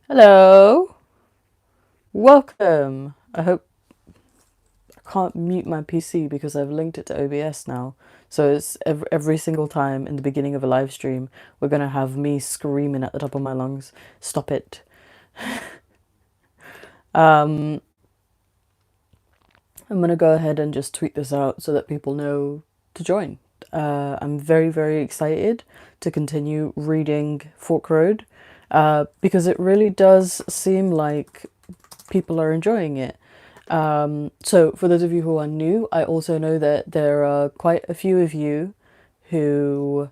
Hello, welcome. I hope I can't mute my PC because I've linked it to OBS now. So it's every single time in the beginning of a live stream, we're gonna have me screaming at the top of my lungs. Stop it. Um, I'm gonna go ahead and just tweet this out so that people know to join. I'm very, very excited to continue reading Fork Road because it really does seem like people are enjoying it. So, for those of you who are new, I also know that there are quite a few of you who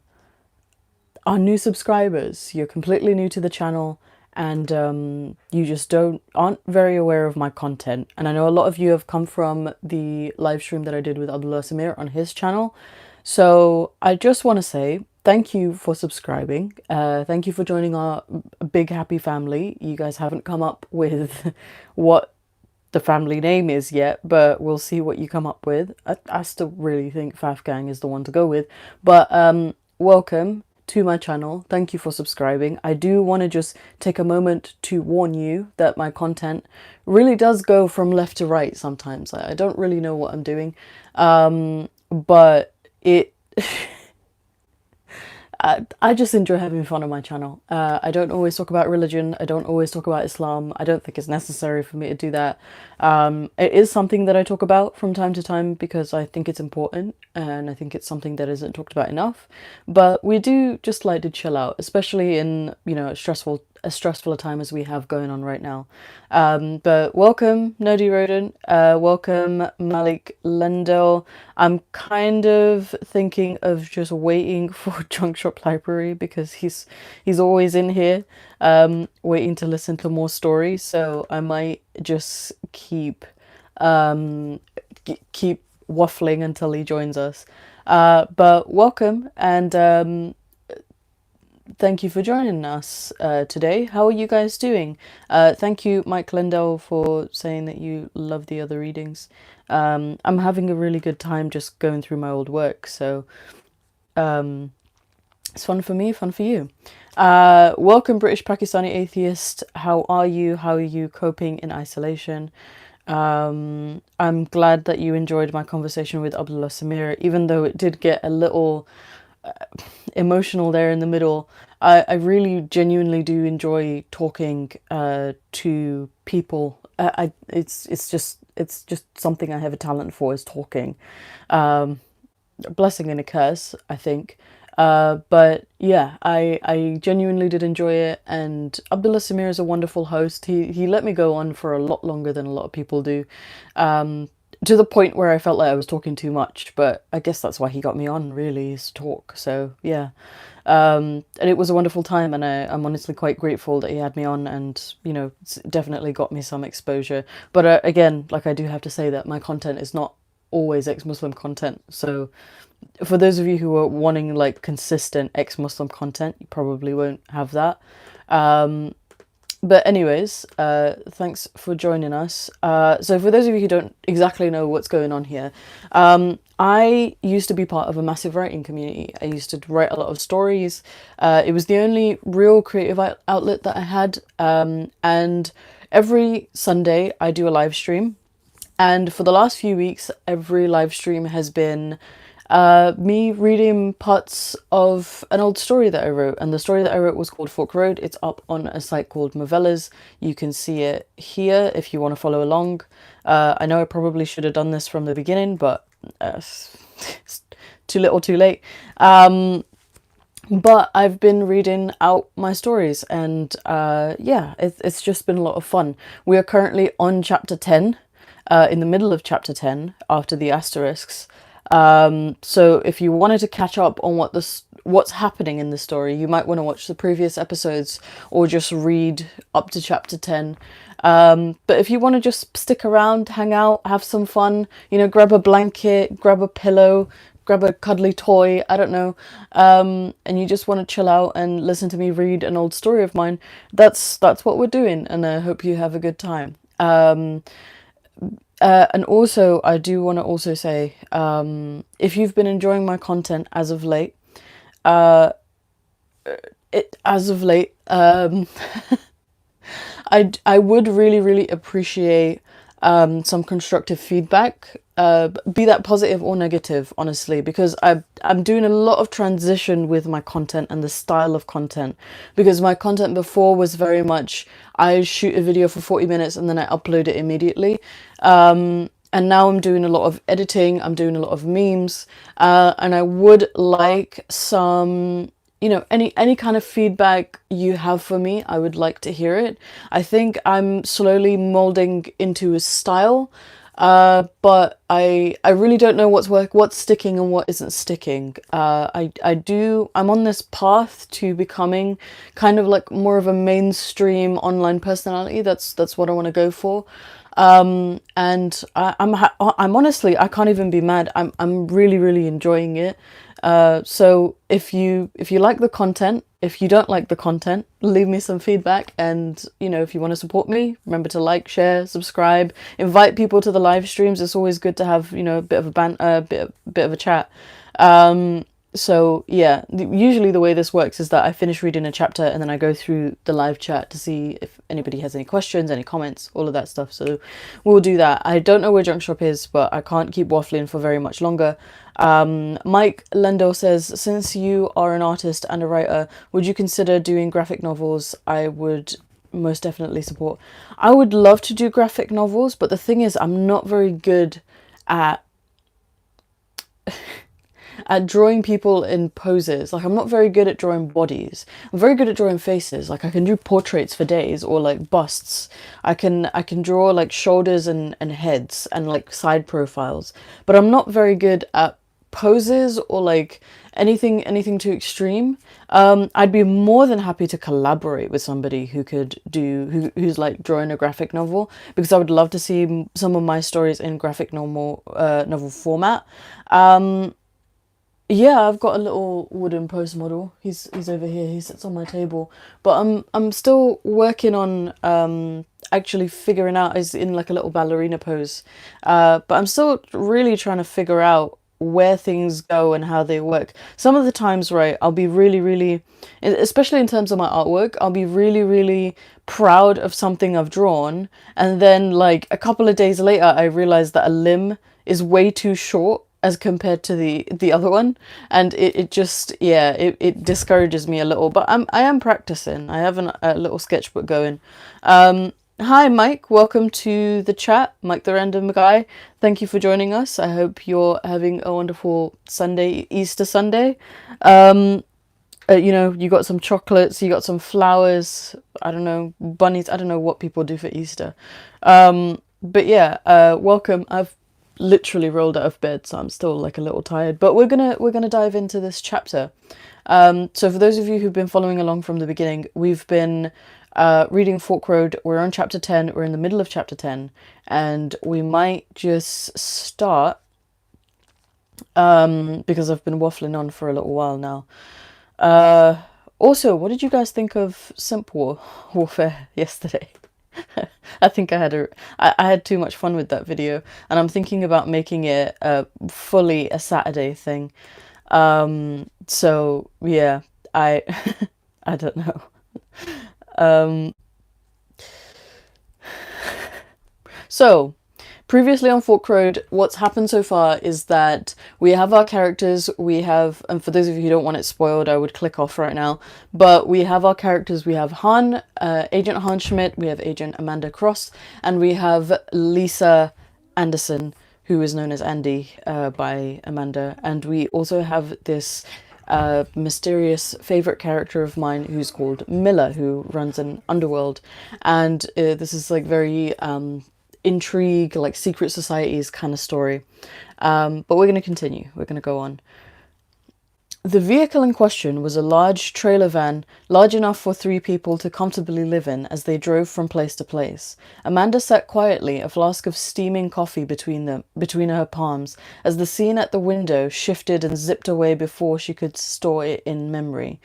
are new subscribers. You're completely new to the channel, and you just aren't very aware of my content. And I know a lot of you have come from the live stream that I did with Abdullah Samir on his channel. So I just want to say thank you for subscribing. Thank you for joining our big happy family. You guys haven't come up with what the family name is yet, but we'll see what you come up with. I still really think Faf Gang is the one to go with. But welcome to my channel. Thank you for subscribing. I do want to just take a moment to warn you that my content really does go from left to right sometimes. I don't really know what I'm doing. But it I just enjoy having fun on my channel. I don't always talk about religion. I don't always talk about Islam. I don't think it's necessary for me to do that. It is something that I talk about from time to time because I think it's important and I think it's something that isn't talked about enough. But we do just like to chill out, especially in, as stressful a time as we have going on right now. But welcome, Nerdy Rodent. Welcome, Malik Lendl. I'm kind of thinking of just waiting for Junk Shop Library because he's always in here, waiting to listen to more stories. So I might just keep waffling until he joins us. But welcome and thank you for joining us today. How are you guys doing? Thank you, Mike Lindell, for saying that you love the other readings. I'm having a really good time just going through my old work, so it's fun for me, fun for you. Welcome, British Pakistani atheist. How are you? How are you coping in isolation? I'm glad that you enjoyed my conversation with Abdullah Samir, even though it did get a little emotional there in the middle. I really genuinely do enjoy talking to people. It's just something I have a talent for is talking. A blessing and a curse, I think. But yeah, I genuinely did enjoy it, and Abdullah Samir is a wonderful host. He let me go on for a lot longer than a lot of people do. To the point where I felt like I was talking too much, but I guess that's why he got me on, really, is talk. So yeah, and it was a wonderful time, and I'm honestly quite grateful that he had me on, and it's definitely got me some exposure. But again, like, I do have to say that my content is not always ex-Muslim content. So for those of you who are wanting like consistent ex-Muslim content, you probably won't have that. But anyways, thanks for joining us. So for those of you who don't exactly know what's going on here, I used to be part of a massive writing community. I used to write a lot of stories. It was the only real creative outlet that I had. And every Sunday I do a live stream. And for the last few weeks, every live stream has been me reading parts of an old story that I wrote. And the story that I wrote was called Fork Road. It's up on a site called Movellas. You can see it here if you want to follow along. I know I probably should have done this from the beginning, but it's too little too late. But I've been reading out my stories, and yeah, it's just been a lot of fun. We are currently on chapter 10, in the middle of chapter 10, after the asterisks. So if you wanted to catch up on what's happening in the story, you might want to watch the previous episodes or just read up to chapter 10. But if you want to just stick around, hang out, have some fun, grab a blanket, grab a pillow, grab a cuddly toy, I don't know, and you just want to chill out and listen to me read an old story of mine, that's what we're doing, and I hope you have a good time. And also, I do want to also say, if you've been enjoying my content as of late, uh, as of late, I would really, really appreciate some constructive feedback, be that positive or negative, honestly, because I'm doing a lot of transition with my content and the style of content, because my content before was very much I shoot a video for 40 minutes and then I upload it immediately. And now I'm doing a lot of editing, I'm doing a lot of memes, and I would like some, you know, any kind of feedback you have for me. I would like to hear it. I think I'm slowly molding into a style, but I really don't know what's sticking and what isn't sticking. I'm on this path to becoming kind of like more of a mainstream online personality. That's what I want to go for. And I'm honestly, I can't even be mad. I'm really, really enjoying it. So if you like the content, if you don't like the content, leave me some feedback. And, you know, if you want to support me, remember to like, share, subscribe, invite people to the live streams. It's always good to have, you know, a bit of a bit of a chat. So yeah, usually the way this works is that I finish reading a chapter and then I go through the live chat to see if anybody has any questions, any comments, all of that stuff. So we'll do that. I don't know where Junk Shop is, but I can't keep waffling for very much longer. Mike Lendo says, since you are an artist and a writer, would you consider doing graphic novels? I would most definitely support. I would love to do graphic novels, but the thing is, I'm not very good at drawing people in poses. Like, I'm not very good at drawing bodies. I'm very good at drawing faces. Like, I can do portraits for days, or like busts. I can draw like shoulders and heads and like side profiles, but I'm not very good at poses or like anything too extreme. I'd be more than happy to collaborate with somebody who could do who's like drawing a graphic novel, because I would love to see some of my stories in graphic novel format. Yeah, I've got a little wooden post model. He's over here. He sits on my table. But I'm still working on actually figuring out, is in like a little ballerina pose. But I'm still really trying to figure out where things go and how they work. Some of the times, right, I'll be really, really, especially in terms of my artwork, I'll be really, really proud of something I've drawn, and then like a couple of days later I realize that a limb is way too short as compared to the other one, and it just, yeah, it discourages me a little. But I am practicing. I have a little sketchbook going. Hi Mike, welcome to the chat. Mike the Random Guy, thank you for joining us. I hope you're having a wonderful Sunday, Easter Sunday. You know, you got some chocolates, you got some flowers, I don't know, bunnies, I don't know what people do for Easter. But yeah, welcome. I've literally rolled out of bed, so I'm still like a little tired, but we're gonna dive into this chapter. So for those of you who've been following along from the beginning, we've been reading Fork Road. We're on chapter 10. We're in the middle of chapter 10, and we might just start because I've been waffling on for a little while now. Also, what did you guys think of Simp Warfare yesterday? I think I had too much fun with that video, and I'm thinking about making it fully a Saturday thing. So yeah, I I don't know. So previously on Fork Road, what's happened so far is that we have our characters, and for those of you who don't want it spoiled, I would click off right now, but we have our characters. We have Han, Agent Han Schmidt, we have Agent Amanda Cross, and we have Lisa Anderson, who is known as Andy by Amanda, and we also have this mysterious favorite character of mine who's called Miller, who runs an underworld, and this is like very intrigue, like secret societies kind of story. But we're going to continue. We're going to go on. The vehicle in question was a large trailer van, large enough for 3 people to comfortably live in as they drove from place to place. Amanda sat quietly, a flask of steaming coffee between her palms, as the scene at the window shifted and zipped away before she could store it in memory.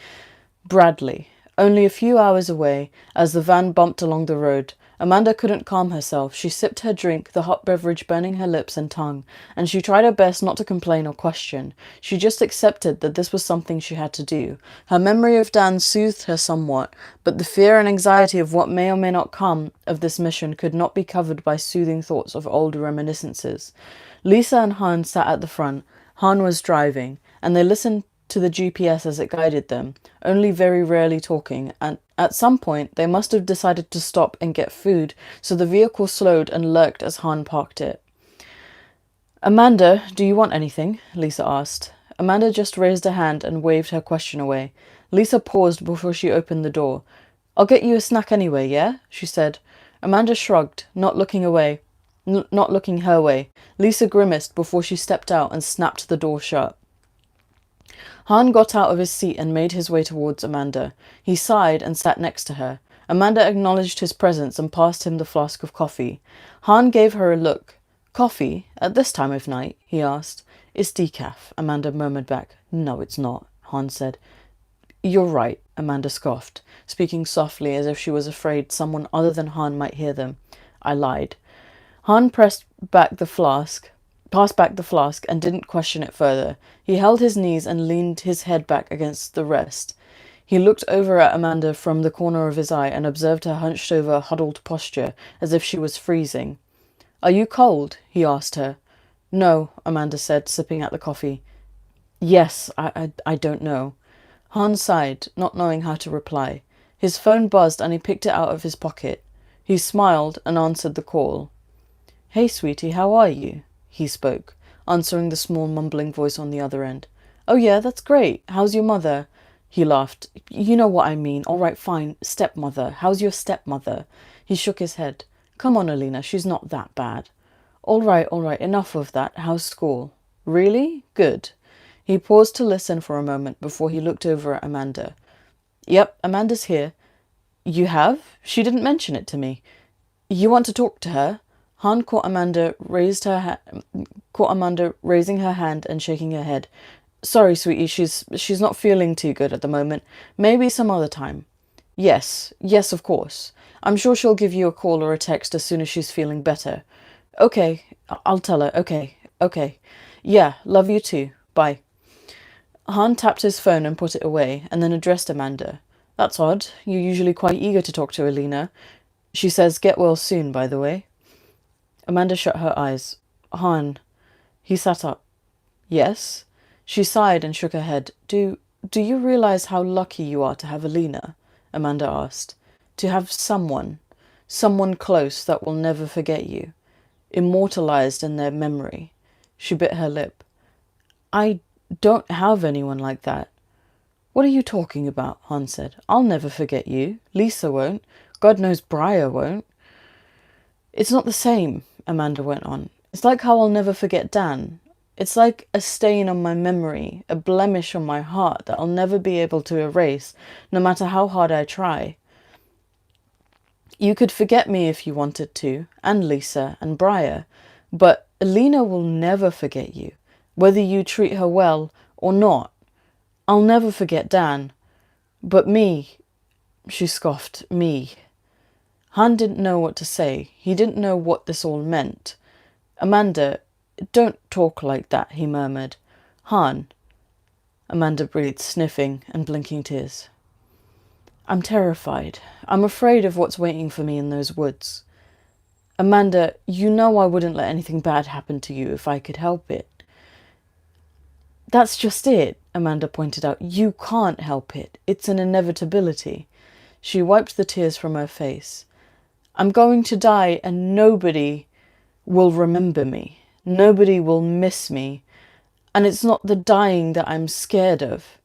Bradley. Only a few hours away, as the van bumped along the road, Amanda couldn't calm herself. She sipped her drink, the hot beverage burning her lips and tongue, and she tried her best not to complain or question. She just accepted that this was something she had to do. Her memory of Dan soothed her somewhat, but the fear and anxiety of what may or may not come of this mission could not be covered by soothing thoughts of older reminiscences. Lisa and Han sat at the front. Han was driving, and they listened to the GPS as it guided them, only very rarely talking, and at some point they must have decided to stop and get food, so the vehicle slowed and lurked as Han parked it. "Amanda, do you want anything?" Lisa asked. Amanda just raised a hand and waved her question away. Lisa paused before she opened the door. "I'll get you a snack anyway, yeah?" she said. Amanda shrugged, not looking her way. Lisa grimaced before she stepped out and snapped the door shut. Han got out of his seat and made his way towards Amanda. He sighed and sat next to her. Amanda acknowledged his presence and passed him the flask of coffee. Han gave her a look. "Coffee? At this time of night?" he asked. "It's decaf," Amanda murmured back. "No, it's not," Han said. "You're right," Amanda scoffed, speaking softly as if she was afraid someone other than Han might hear them. "I lied." Han passed back the flask and didn't question it further. He held his knees and leaned his head back against the rest. He looked over at Amanda from the corner of his eye and observed her hunched over, huddled posture, as if she was freezing. "Are you cold?" he asked her. "No," Amanda said, sipping at the coffee. "Yes, I don't know." Han sighed, not knowing how to reply. His phone buzzed and he picked it out of his pocket. He smiled and answered the call. "Hey, sweetie, how are you?" he spoke, answering the small mumbling voice on the other end. "Oh yeah, that's great. How's your mother?" He laughed. "You know what I mean. All right, fine. Stepmother. How's your stepmother?" He shook his head. "Come on, Alina, she's not that bad." All right, enough of that. How's school?" "Really? Good." He paused to listen for a moment before he looked over at Amanda. "Yep, Amanda's here." "You have? She didn't mention it to me." "You want to talk to her?" Han caught Amanda raising her hand and shaking her head. "Sorry, sweetie, she's not feeling too good at the moment. Maybe some other time." Yes, of course. I'm sure she'll give you a call or a text as soon as she's feeling better." "Okay, I'll tell her. Okay. Yeah, love you too. Bye." Han tapped his phone and put it away, and then addressed Amanda. "That's odd. You're usually quite eager to talk to Alina. She says get well soon, by the way." Amanda shut her eyes. "Han." He sat up. "Yes?" She sighed and shook her head. Do you realize how lucky you are to have Alina?" Amanda asked. "To have someone close that will never forget you, immortalized in their memory." She bit her lip. "I don't have anyone like that." "What are you talking about?" Han said. "I'll never forget you. Lisa won't. God knows Briar won't." "It's not the same," Amanda went on. "It's like how I'll never forget Dan. It's like a stain on my memory, a blemish on my heart that I'll never be able to erase, no matter how hard I try. You could forget me if you wanted to, and Lisa, and Briar, but Alina will never forget you, whether you treat her well or not. I'll never forget Dan. But me," she scoffed, "me." Han didn't know what to say. He didn't know what this all meant. "Amanda, don't talk like that," he murmured. "Han." Amanda breathed, sniffing and blinking tears. "I'm terrified. I'm afraid of what's waiting for me in those woods. Amanda, you know I wouldn't let anything bad happen to you if I could help it." "That's just it," Amanda pointed out. "You can't help it. It's an inevitability." She wiped the tears from her face. "I'm going to die and nobody will remember me. Nobody will miss me. And it's not the dying that I'm scared of.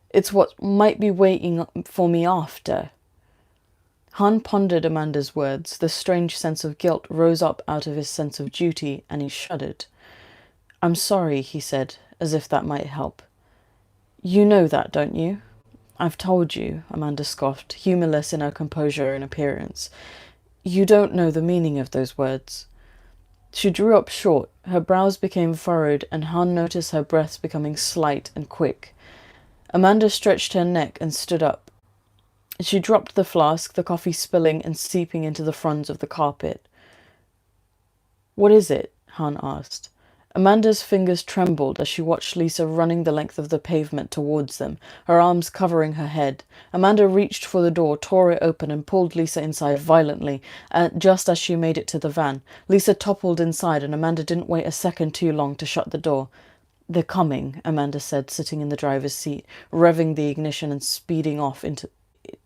It's what might be waiting for me after." Han pondered Amanda's words. The strange sense of guilt rose up out of his sense of duty, and he shuddered. "I'm sorry," he said, as if that might help. "You know that, don't you?" "I've told you," Amanda scoffed, humorless in her composure and appearance. "You don't know the meaning of those words." She drew up short. Her brows became furrowed, and Han noticed her breaths becoming slight and quick. Amanda stretched her neck and stood up. She dropped the flask, the coffee spilling and seeping into the fronds of the carpet. "What is it?" Han asked. Amanda's fingers trembled as she watched Lisa running the length of the pavement towards them, her arms covering her head. Amanda reached for the door, tore it open, and pulled Lisa inside violently, just as she made it to the van. Lisa toppled inside, and Amanda didn't wait a second too long to shut the door. "They're coming," Amanda said, sitting in the driver's seat, revving the ignition and speeding off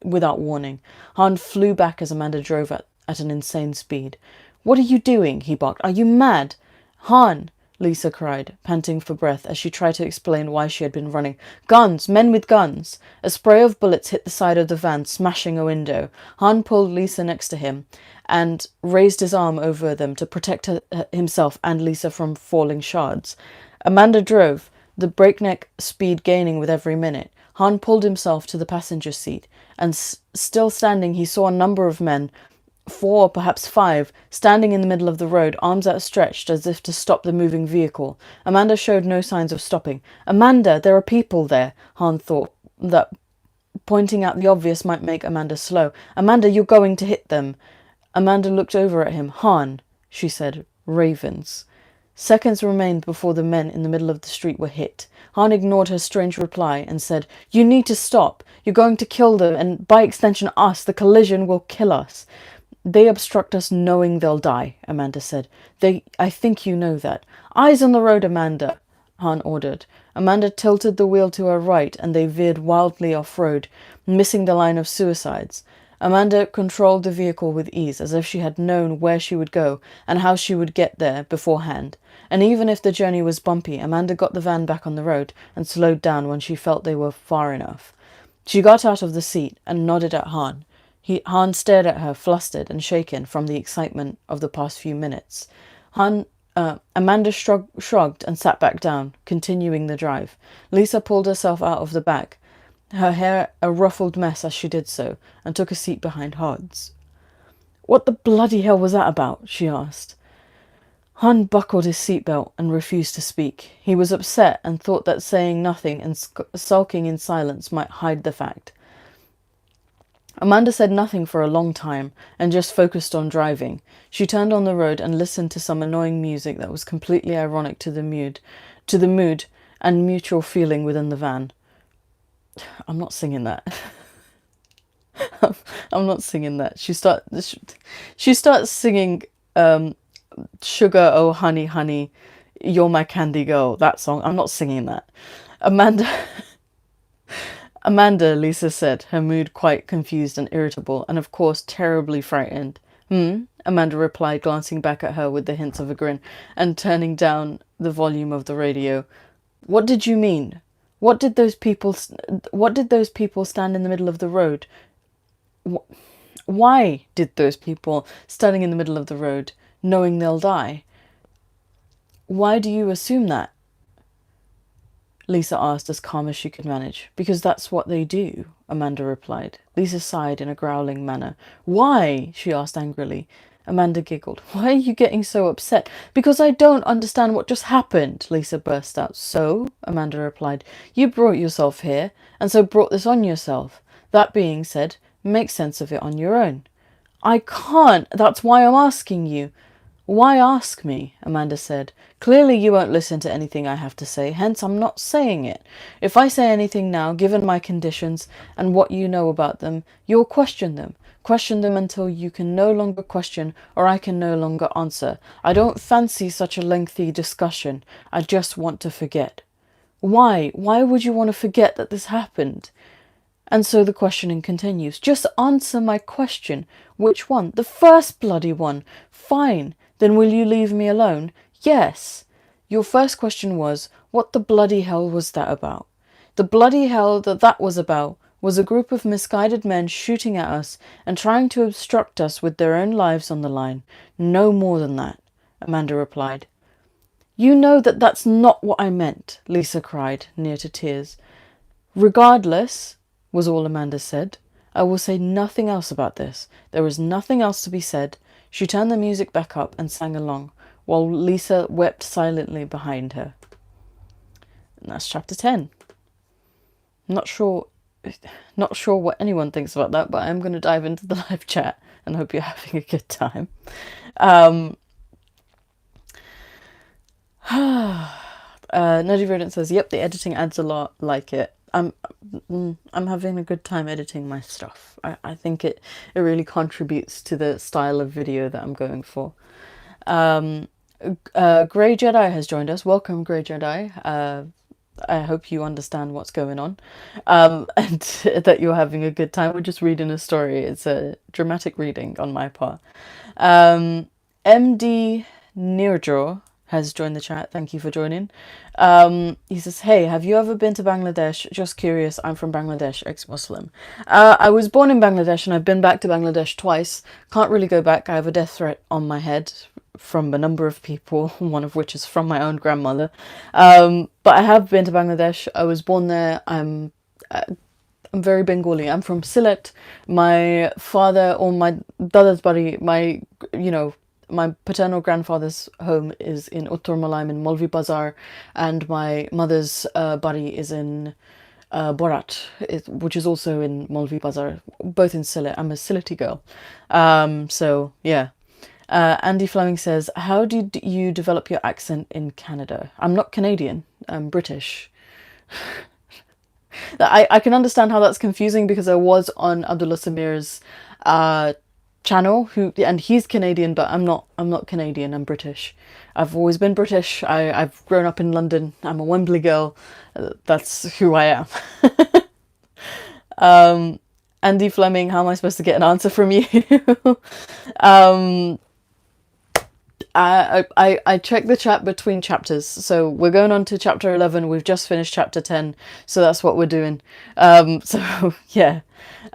without warning. Han flew back as Amanda drove at an insane speed. "What are you doing?" he barked. "Are you mad?" "Han!" Lisa cried, panting for breath as she tried to explain why she had been running. "Guns! Men with guns!" A spray of bullets hit the side of the van, smashing a window. Han pulled Lisa next to him and raised his arm over them to protect himself and Lisa from falling shards. Amanda drove, the breakneck speed gaining with every minute. Han pulled himself to the passenger seat, and still standing, he saw a number of men, 4, perhaps 5, standing in the middle of the road, arms outstretched as if to stop the moving vehicle. Amanda showed no signs of stopping. "Amanda, there are people there," Han thought that pointing out the obvious might make Amanda slow. "Amanda, you're going to hit them." Amanda looked over at him. "Han," she said, "ravens." Seconds remained before the men in the middle of the street were hit. Han ignored her strange reply and said, "You need to stop. You're going to kill them, and by extension us. The collision will kill us." "They obstruct us knowing they'll die," Amanda said. "I think you know that." "Eyes on the road, Amanda," Han ordered. Amanda tilted the wheel to her right, and they veered wildly off-road, missing the line of suicides. Amanda controlled the vehicle with ease, as if she had known where she would go and how she would get there beforehand. And even if the journey was bumpy, Amanda got the van back on the road and slowed down when she felt they were far enough. She got out of the seat and nodded at Han. Han stared at her, flustered and shaken from the excitement of the past few minutes. Amanda shrugged and sat back down, continuing the drive. Lisa pulled herself out of the back, her hair a ruffled mess as she did so, and took a seat behind Hod's. "What the bloody hell was that about?" she asked. Han buckled his seatbelt and refused to speak. He was upset and thought that saying nothing and sulking in silence might hide the fact. Amanda said nothing for a long time and just focused on driving. She turned on the road and listened to some annoying music that was completely ironic to the mood and mutual feeling within the van. I'm not singing that. I'm not singing that. She starts singing "Sugar, oh honey, honey, you're my candy girl." That song. I'm not singing that. Amanda, Lisa said, her mood quite confused and irritable, and of course terribly frightened. Amanda replied, glancing back at her with the hints of a grin, and turning down the volume of the radio. "What did you mean? What did those people stand in the middle of the road? Why did those people standing in the middle of the road, knowing they'll die? Why do you assume that?" Lisa asked, as calm as she could manage. "Because that's what they do," Amanda replied. Lisa sighed in a growling manner. "Why?" she asked angrily. Amanda giggled. "Why are you getting so upset?" "Because I don't understand what just happened," Lisa burst out. "So?" Amanda replied. "You brought yourself here, and so brought this on yourself. That being said, make sense of it on your own." "I can't. That's why I'm asking you." "Why ask me?" Amanda said. "Clearly you won't listen to anything I have to say, hence I'm not saying it. If I say anything now, given my conditions and what you know about them, you'll question them. Question them until you can no longer question or I can no longer answer. I don't fancy such a lengthy discussion. I just want to forget." "Why? Why would you want to forget that this happened?" And so the questioning continues. "Just answer my question." "Which one?" "The first bloody one." "Fine. Then will you leave me alone?" "Yes." "Your first question was, what the bloody hell was that about?" "The bloody hell that was about was a group of misguided men shooting at us and trying to obstruct us with their own lives on the line. No more than that," Amanda replied. "You know that that's not what I meant," Lisa cried, near to tears. "Regardless," was all Amanda said, "I will say nothing else about this. There is nothing else to be said." She turned the music back up and sang along, while Lisa wept silently behind her. And that's chapter 10. I'm not sure not sure what anyone thinks about that, but I'm going to dive into the live chat and hope you're having a good time. Nerdy Rodent says, "Yep, the editing adds a lot. Like it. I'm having a good time editing my stuff. I think it really contributes to the style of video that I'm going for." Grey Jedi has joined us. Welcome, Grey Jedi. I hope you understand what's going on, and that you're having a good time. We're just reading a story. It's a dramatic reading on my part. MD Nirjo has joined the chat. Thank you for joining. He says, "Hey, have you ever been to Bangladesh? Just curious. I'm from Bangladesh, ex-Muslim. I was born in Bangladesh and I've been back to Bangladesh twice. Can't really go back. I have a death threat on my head from a number of people, one of which is from my own grandmother. But I have been to Bangladesh. I was born there. I'm very Bengali. I'm from Sylhet. My father, or my dada's body, my paternal grandfather's home is in Uttar Malaym in Molvi Bazar, and my mother's body is in Borat, which is also in Molvi Bazar, both in Sylhet. I'm a Sylheti girl. So yeah. Andy Fleming says, "How did you develop your accent in Canada?" I'm not Canadian. I'm British. I can understand how that's confusing because I was on Abdullah Samir's channel, and he's Canadian, but I'm not Canadian. I'm British. I've always been British. I've grown up in London. I'm a Wembley girl. That's who I am. Andy Fleming, how am I supposed to get an answer from you? I check the chat between chapters, so we're going on to chapter 11. We've just finished chapter 10, so that's what we're doing. So yeah.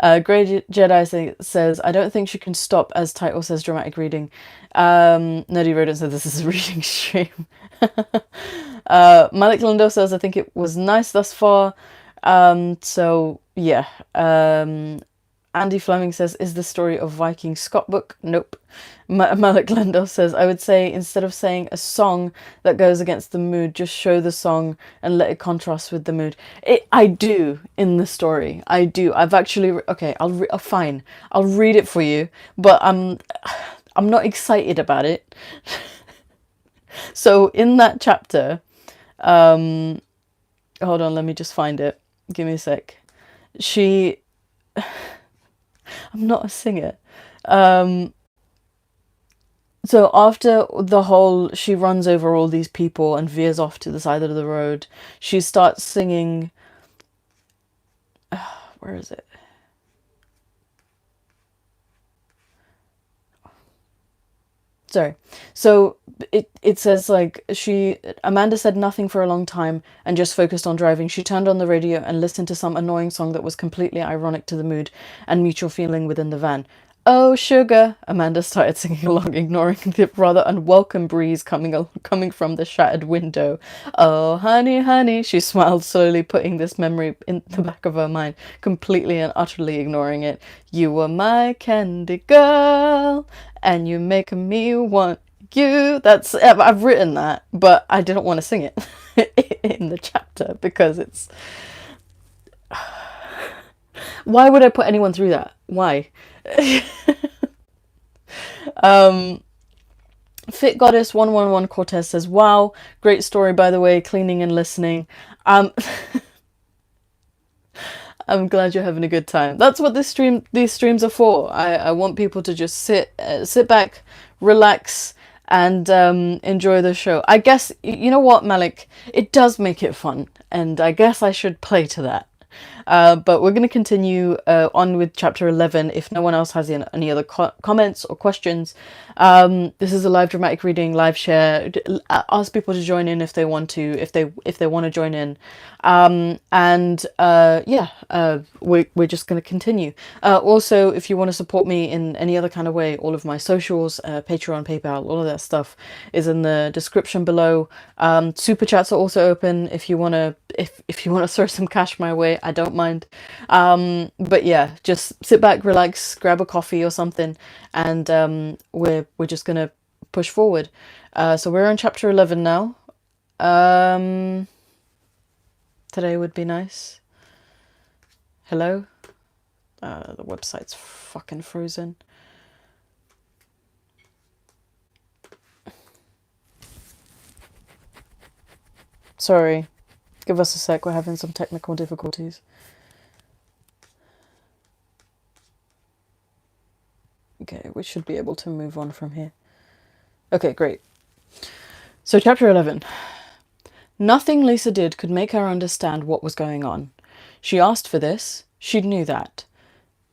Grey Jedi says, "I don't think she can stop as title says dramatic reading." Nerdy Rodent says, "This is a reading stream." Malik Lindo says, "I think it was nice thus far." So yeah. Andy Fleming says, "Is the story of Viking Scott book?" Nope. Malik Lendell says, "I would say instead of saying a song that goes against the mood, just show the song and let it contrast with the mood." I do in the story. I do. I've actually okay. Fine. I'll read it for you, but I'm not excited about it. So in that chapter, hold on. Let me just find it. Give me a sec. I'm not a singer. So after the whole, she runs over all these people and veers off to the side of the road, she starts singing. Where is it? Sorry. So it says like Amanda said nothing for a long time and just focused on driving. She turned on the radio and listened to some annoying song that was completely ironic to the mood and mutual feeling within the van. "Oh, sugar," Amanda started singing along, ignoring the rather unwelcome breeze coming from the shattered window. "Oh, honey, honey," she smiled slowly, putting this memory in the back of her mind, completely and utterly ignoring it. "You were my candy girl, and you make me want you." I've written that, but I didn't want to sing it in the chapter because it's... Why would I put anyone through that? Why? Fit Goddess 111 Cortez says, "Wow, great story by the way, cleaning and listening." I'm glad you're having a good time. That's what these streams are for. I want people to just sit back, relax, and enjoy the show. I guess, you know what, Malik? It does make it fun, and I guess I should play to that. But we're going to continue on with chapter 11 if no one else has any other comments or questions. This is a live dramatic reading, live share. Ask people to join in if they want to, if they want to join in. We're just going to continue. Also, if you want to support me in any other kind of way, all of my socials, Patreon, PayPal, all of that stuff is in the description below. Super chats are also open if you want to throw some cash my way. I don't mind. But yeah, just sit back, relax, grab a coffee or something, and we're just gonna push forward. So we're on chapter 11 now. Today would be nice. Hello? The website's fucking frozen. Sorry. Give us a sec, we're having some technical difficulties. Okay, we should be able to move on from here. Okay, great. So, chapter 11. Nothing Lisa did could make her understand what was going on. She asked for this, she knew that.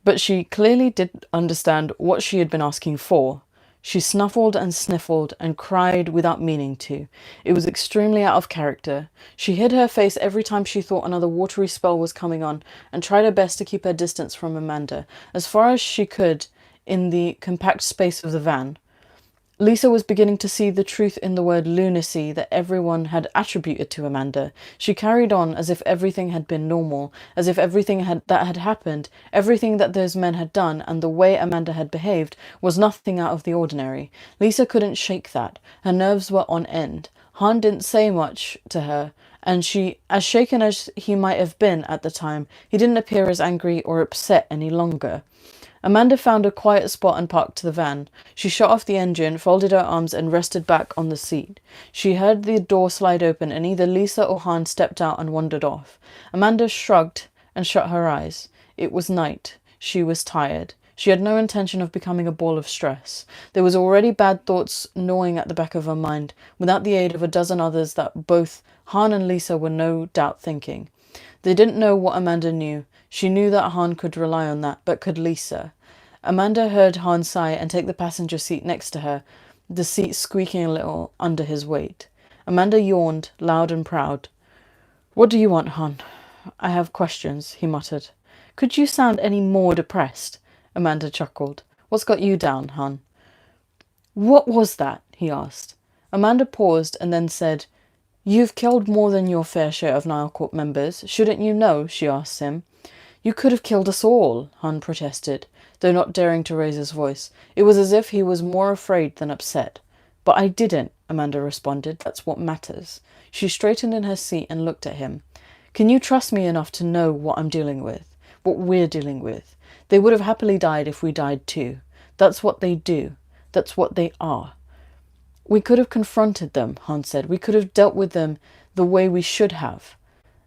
But she clearly didn't understand what she had been asking for. She snuffled and sniffled and cried without meaning to. It was extremely out of character. She hid her face every time she thought another watery spell was coming on and tried her best to keep her distance from Amanda, as far as she could in the compact space of the van. Lisa was beginning to see the truth in the word lunacy that everyone had attributed to Amanda. She carried on as if everything had been normal, as if everything that had happened, everything that those men had done, and the way Amanda had behaved was nothing out of the ordinary. Lisa couldn't shake that. Her nerves were on end. Han didn't say much to her, and as shaken as he might have been at the time, he didn't appear as angry or upset any longer. Amanda found a quiet spot and parked the van. She shut off the engine, folded her arms, and rested back on the seat. She heard the door slide open, and either Lisa or Han stepped out and wandered off. Amanda shrugged and shut her eyes. It was night. She was tired. She had no intention of becoming a ball of stress. There was already bad thoughts gnawing at the back of her mind, without the aid of a dozen others that both Han and Lisa were no doubt thinking. They didn't know what Amanda knew. She knew that Han could rely on that, but could Lisa? Amanda heard Han sigh and take the passenger seat next to her, the seat squeaking a little under his weight. Amanda yawned, loud and proud. "What do you want, Han?" "I have questions," he muttered. "Could you sound any more depressed?" Amanda chuckled. "What's got you down, Han?" "What was that?" he asked. Amanda paused and then said, "You've killed more than your fair share of Nile Court members. Shouldn't you know?" she asked him. "You could have killed us all," Han protested, though not daring to raise his voice. It was as if he was more afraid than upset. "But I didn't," Amanda responded. "That's what matters." She straightened in her seat and looked at him. "Can you trust me enough to know what I'm dealing with? What we're dealing with? They would have happily died if we died too. That's what they do. That's what they are." "We could have confronted them," Han said. "We could have dealt with them the way we should have."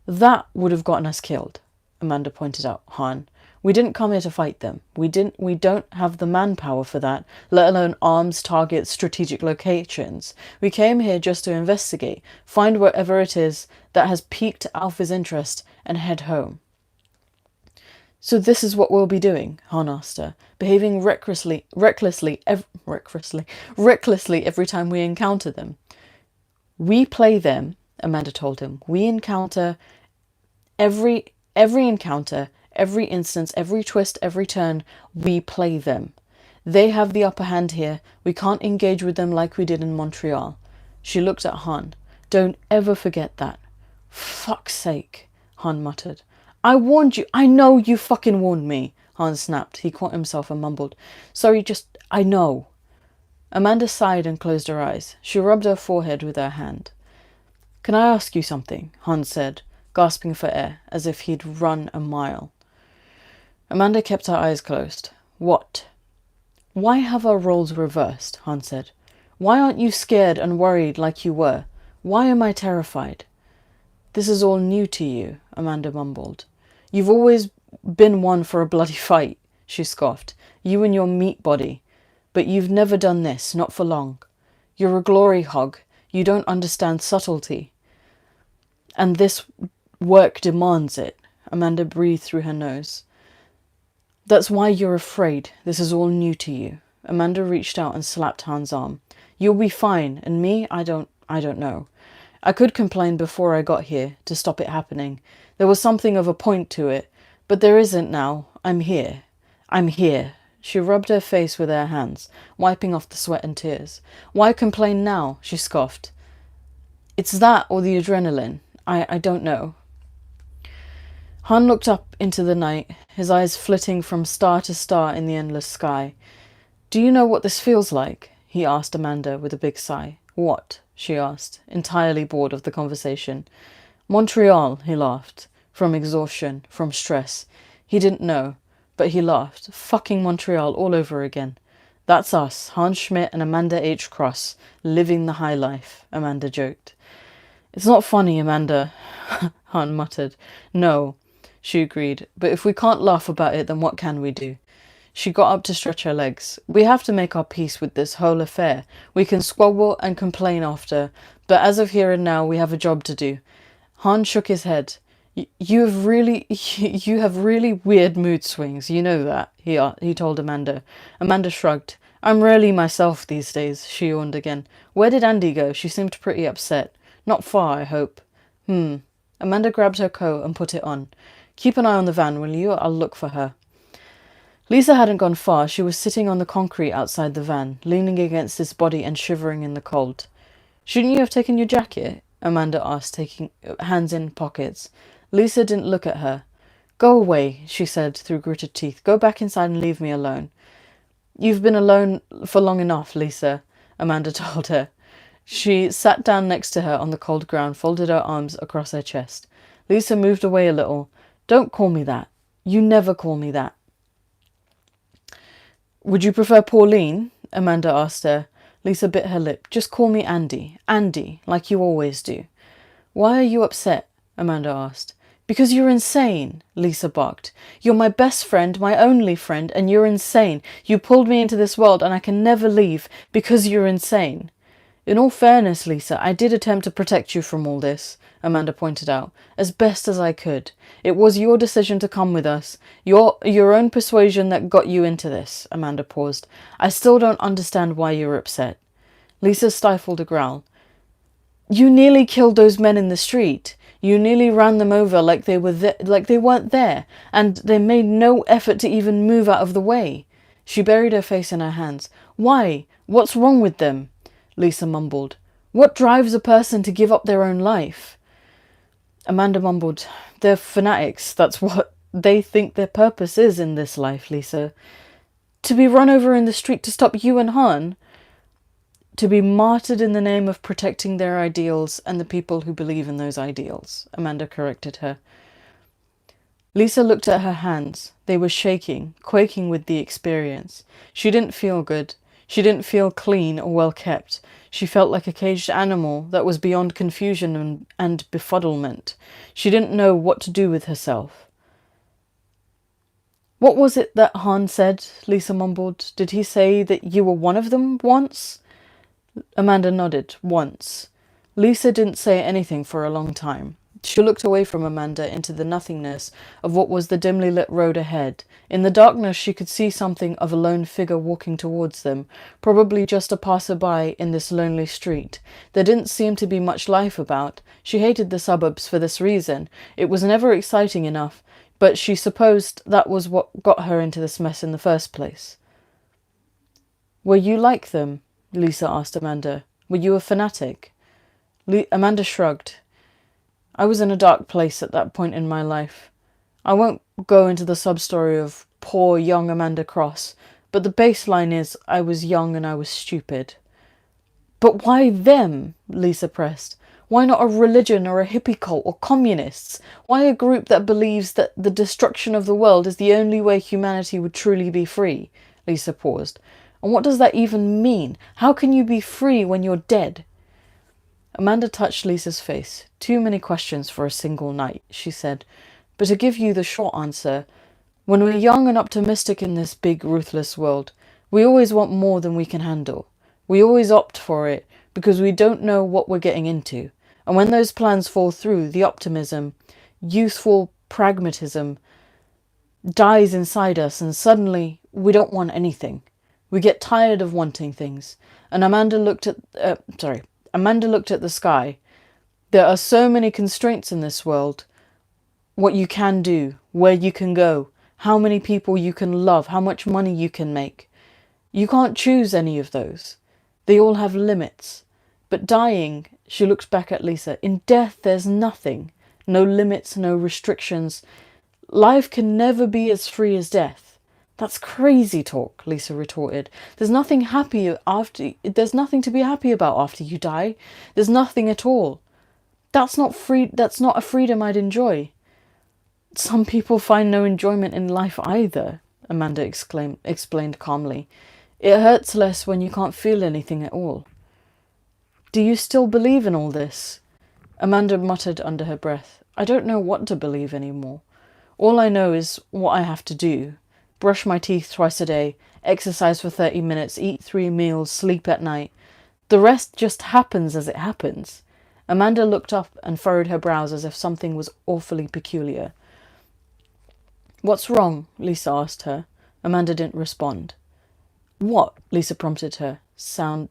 "That would have gotten us killed," Amanda pointed out. "Han, we didn't come here to fight them. We don't have the manpower for that, let alone arms, targets, strategic locations. We came here just to investigate, find whatever it is that has piqued Alpha's interest, and head home." "So this is what we'll be doing?" Han asked her, "behaving recklessly every time we encounter them." "We play them," Amanda told him. "We encounter every encounter, every instance, every twist, every turn, we play them. They have the upper hand here. We can't engage with them like we did in Montreal." She looked at Han. "Don't ever forget that." "Fuck's sake," Han muttered. "I warned you. I know you fucking warned me," Han snapped. He caught himself and mumbled, "Sorry, I know." Amanda sighed and closed her eyes. She rubbed her forehead with her hand. "Can I ask you something?" Han said, gasping for air, as if he'd run a mile. Amanda kept her eyes closed. "What?" "Why have our roles reversed?" Han said. "Why aren't you scared and worried like you were? Why am I terrified?" "This is all new to you," Amanda mumbled. "You've always been one for a bloody fight," she scoffed. "You and your meat body. But you've never done this, not for long. You're a glory hog. You don't understand subtlety. And this work demands it." Amanda breathed through her nose. "That's why you're afraid. This is all new to you." Amanda reached out and slapped Han's arm. "You'll be fine, and me, I don't know. I could complain before I got here, to stop it happening. There was something of a point to it, but there isn't now. I'm here. I'm here." She rubbed her face with her hands, wiping off the sweat and tears. "Why complain now?" she scoffed. "It's that or the adrenaline. I don't know." Han looked up into the night, his eyes flitting from star to star in the endless sky. "Do you know what this feels like?" he asked Amanda with a big sigh. "What?" she asked, entirely bored of the conversation. "Montreal," he laughed, from exhaustion, from stress. He didn't know, but he laughed. Fucking Montreal all over again. That's us, Hans Schmidt and Amanda H. Cross, living the high life, Amanda joked. It's not funny, Amanda, Han muttered. No, she agreed, but if we can't laugh about it, then what can we do? She got up to stretch her legs. We have to make our peace with this whole affair. We can squabble and complain after, but as of here and now, we have a job to do. Han shook his head. You have really weird mood swings, you know that, he told Amanda. Amanda shrugged. I'm rarely myself these days, she yawned again. Where did Andy go? She seemed pretty upset. Not far, I hope. Amanda grabbed her coat and put it on. Keep an eye on the van, will you? I'll look for her. Lisa hadn't gone far. She was sitting on the concrete outside the van, leaning against its body and shivering in the cold. Shouldn't you have taken your jacket? Amanda asked, taking hands in pockets. Lisa didn't look at her. Go away, she said through gritted teeth. Go back inside and leave me alone. You've been alone for long enough, Lisa, Amanda told her. She sat down next to her on the cold ground, folded her arms across her chest. Lisa moved away a little. Don't call me that. You never call me that. Would you prefer Pauline? Amanda asked her. Lisa bit her lip. Just call me Andy. Andy, like you always do. Why are you upset? Amanda asked. Because you're insane, Lisa barked. You're my best friend, my only friend, and you're insane. You pulled me into this world and I can never leave because you're insane. In all fairness, Lisa, I did attempt to protect you from all this, Amanda pointed out, as best as I could. It was your decision to come with us, your own persuasion that got you into this, Amanda paused. I still don't understand why you're upset. Lisa stifled a growl. You nearly killed those men in the street. You nearly ran them over like they weren't there, and they made no effort to even move out of the way. She buried her face in her hands. Why? What's wrong with them? Lisa mumbled. What drives a person to give up their own life? Amanda mumbled. They're fanatics. That's what they think their purpose is in this life, Lisa. To be run over in the street to stop you and Han? To be martyred in the name of protecting their ideals and the people who believe in those ideals, Amanda corrected her. Lisa looked at her hands. They were shaking, quaking with the experience. She didn't feel good. She didn't feel clean or well kept. She felt like a caged animal that was beyond confusion and befuddlement. She didn't know what to do with herself. What was it that Han said? Lisa mumbled. Did he say that you were one of them once? Amanda nodded. Once. Lisa didn't say anything for a long time. She looked away from Amanda into the nothingness of what was the dimly lit road ahead. In the darkness she could see something of a lone figure walking towards them, probably just a passerby in this lonely street. There didn't seem to be much life about. She hated the suburbs for this reason. It was never exciting enough, but she supposed that was what got her into this mess in the first place. Were you like them? Lisa asked Amanda. Were you a fanatic? Amanda shrugged. I was in a dark place at that point in my life. I won't go into the sub-story of poor young Amanda Cross, but the baseline is I was young and I was stupid. But why them? Lisa pressed. Why not a religion or a hippie cult or communists? Why a group that believes that the destruction of the world is the only way humanity would truly be free? Lisa paused. And what does that even mean? How can you be free when you're dead? Amanda touched Lisa's face. Too many questions for a single night, she said. But to give you the short answer, when we're young and optimistic in this big, ruthless world, we always want more than we can handle. We always opt for it because we don't know what we're getting into. And when those plans fall through, the optimism, youthful pragmatism, dies inside us and suddenly we don't want anything. We get tired of wanting things. And Amanda looked at the sky. There are so many constraints in this world. What you can do, where you can go, how many people you can love, how much money you can make. You can't choose any of those. They all have limits. But dying, she looked back at Lisa, in death there's nothing. No limits, no restrictions. Life can never be as free as death. That's crazy talk, Lisa retorted. There's nothing to be happy about after you die. There's nothing at all. That's not a freedom I'd enjoy. Some people find no enjoyment in life either, Amanda explained calmly. It hurts less when you can't feel anything at all. Do you still believe in all this? Amanda muttered under her breath. I don't know what to believe anymore. All I know is what I have to do. Brush my teeth twice a day, exercise for 30 minutes, eat 3 meals, sleep at night. The rest just happens as it happens. Amanda looked up and furrowed her brows as if something was awfully peculiar. What's wrong? Lisa asked her. Amanda didn't respond. What? Lisa prompted her, sounding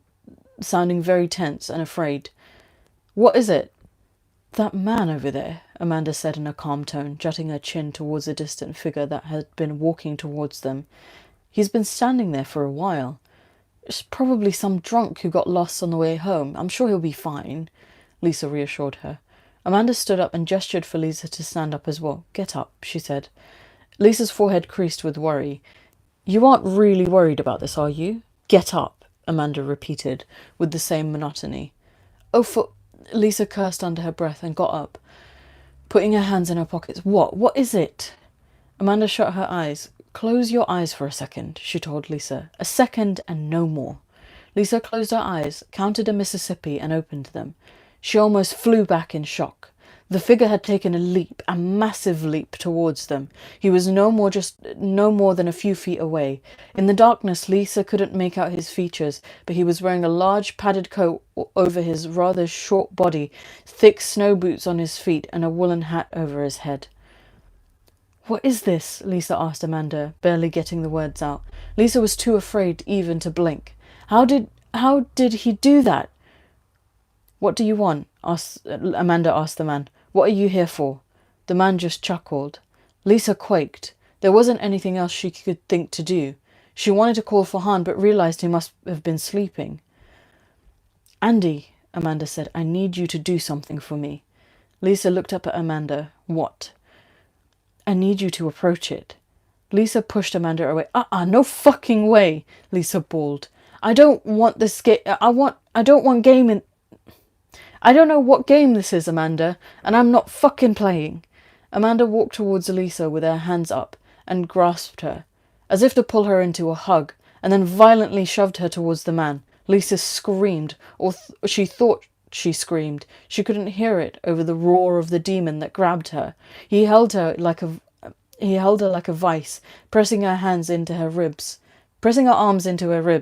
very tense and afraid. What is it? That man over there, Amanda said in a calm tone, jutting her chin towards a distant figure that had been walking towards them. He's been standing there for a while. It's probably some drunk who got lost on the way home. I'm sure he'll be fine, Lisa reassured her. Amanda stood up and gestured for Lisa to stand up as well. Get up, she said. Lisa's forehead creased with worry. You aren't really worried about this, are you? Get up, Amanda repeated, with the same monotony. Lisa cursed under her breath and got up, putting her hands in her pockets. What is it? Amanda shut her eyes. Close your eyes for a second, she told Lisa. A second and no more. Lisa closed her eyes, counted a Mississippi and opened them. She almost flew back in shock. The figure had taken a leap, a massive leap towards them. He was no more than a few feet away. In the darkness, Lisa couldn't make out his features, but he was wearing a large padded coat over his rather short body, thick snow boots on his feet, and a woolen hat over his head. What is this? Lisa asked Amanda, barely getting the words out. Lisa was too afraid even to blink. How did he do that? What do you want? Amanda asked the man. What are you here for? The man just chuckled. Lisa quaked. There wasn't anything else she could think to do. She wanted to call for Han, but realized he must have been sleeping. Andy, Amanda said, I need you to do something for me. Lisa looked up at Amanda. What? I need you to approach it. Lisa pushed Amanda away. No fucking way, Lisa bawled. I don't want this game. I don't want gaming. I don't know what game this is, Amanda, and I'm not fucking playing. Amanda walked towards Lisa with her hands up and grasped her, as if to pull her into a hug, and then violently shoved her towards the man. Lisa screamed, or she thought she screamed. She couldn't hear it over the roar of the demon that grabbed her. He held her like a vice, pressing her arms into her ribs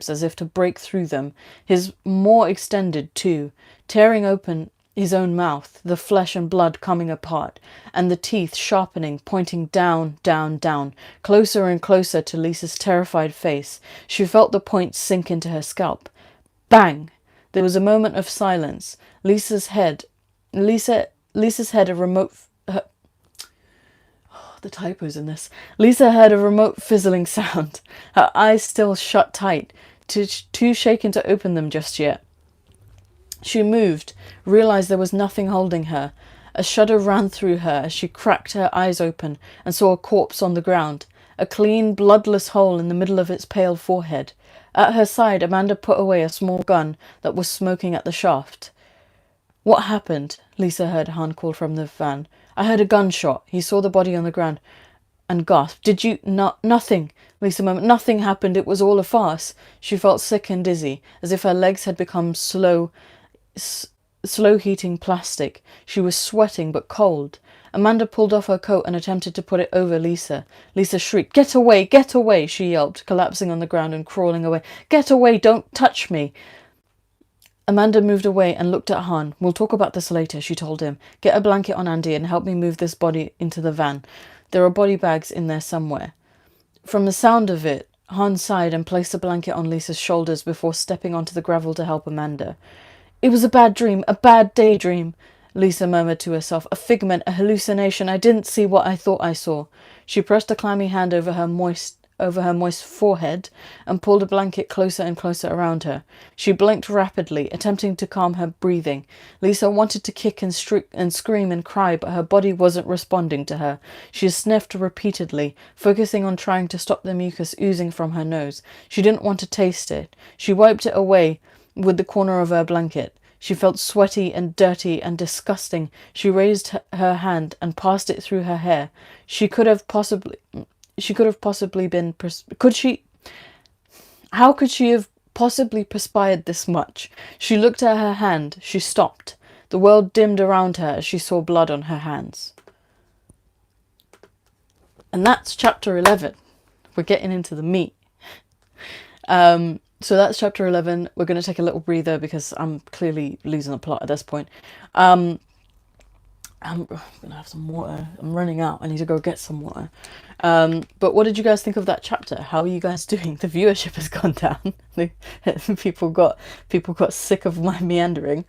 as if to break through them, his more extended too, tearing open his own mouth, the flesh and blood coming apart, and the teeth sharpening, pointing down, down, down, closer and closer to Lisa's terrified face. She felt the points sink into her scalp. Bang! There was a moment of silence. Lisa's head a remote... the typos in this. Lisa heard a remote fizzling sound, her eyes still shut tight, too shaken to open them just yet. She moved, realized there was nothing holding her. A shudder ran through her as she cracked her eyes open and saw a corpse on the ground, a clean, bloodless hole in the middle of its pale forehead. At her side, Amanda put away a small gun that was smoking at the shaft. What happened? Lisa heard Han call from the van. I heard a gunshot. He saw the body on the ground and gasped. Did you... Nothing. Lisa murmured. Nothing happened. It was all a farce. She felt sick and dizzy, as if her legs had become slow heating plastic. She was sweating but cold. Amanda pulled off her coat and attempted to put it over Lisa. Lisa shrieked, Get away! Get away! She yelped, collapsing on the ground and crawling away. Get away! Don't touch me! Amanda moved away and looked at Han. We'll talk about this later, she told him. Get a blanket on Andy and help me move this body into the van. There are body bags in there somewhere. From the sound of it, Han sighed and placed a blanket on Lisa's shoulders before stepping onto the gravel to help Amanda. It was a bad dream, a bad daydream, Lisa murmured to herself. A figment, a hallucination. I didn't see what I thought I saw. She pressed a clammy hand over her moist forehead and pulled a blanket closer and closer around her. She blinked rapidly, attempting to calm her breathing. Lisa wanted to kick and scream and cry, but her body wasn't responding to her. She sniffed repeatedly, focusing on trying to stop the mucus oozing from her nose. She didn't want to taste it. She wiped it away with the corner of her blanket. She felt sweaty and dirty and disgusting. She raised her hand and passed it through her hair. She could have possibly been, could she, how could she have possibly perspired this much? She looked at her hand. She stopped. The world dimmed around her as she saw blood on her hands. And that's chapter 11. We're getting into the meat. So that's chapter 11. We're going to take a little breather because I'm clearly losing the plot at this point. I'm going to have some water. I'm running out. I need to go get some water. But what did you guys think of that chapter? How are you guys doing? The viewership has gone down. people got sick of my meandering.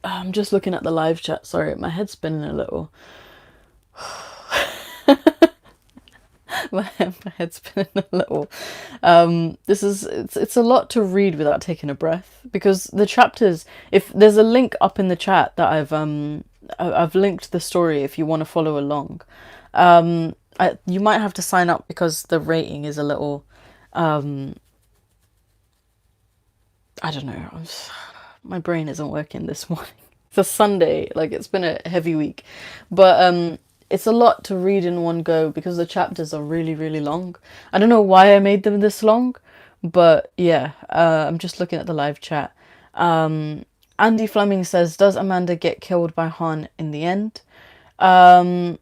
I'm just looking at the live chat. Sorry, my head's spinning a little. my head's spinning a little. It's a lot to read without taking a breath, because the chapters, if there's a link up in the chat that I've linked the story if you want to follow along. You might have to sign up because the rating is a little I don't know. My brain isn't working this morning. It's a Sunday, like it's been a heavy week, but it's a lot to read in one go because the chapters are really, really long. I don't know why I made them this long, but yeah, I'm just looking at the live chat. Andy Fleming says, does Amanda get killed by Han in the end? I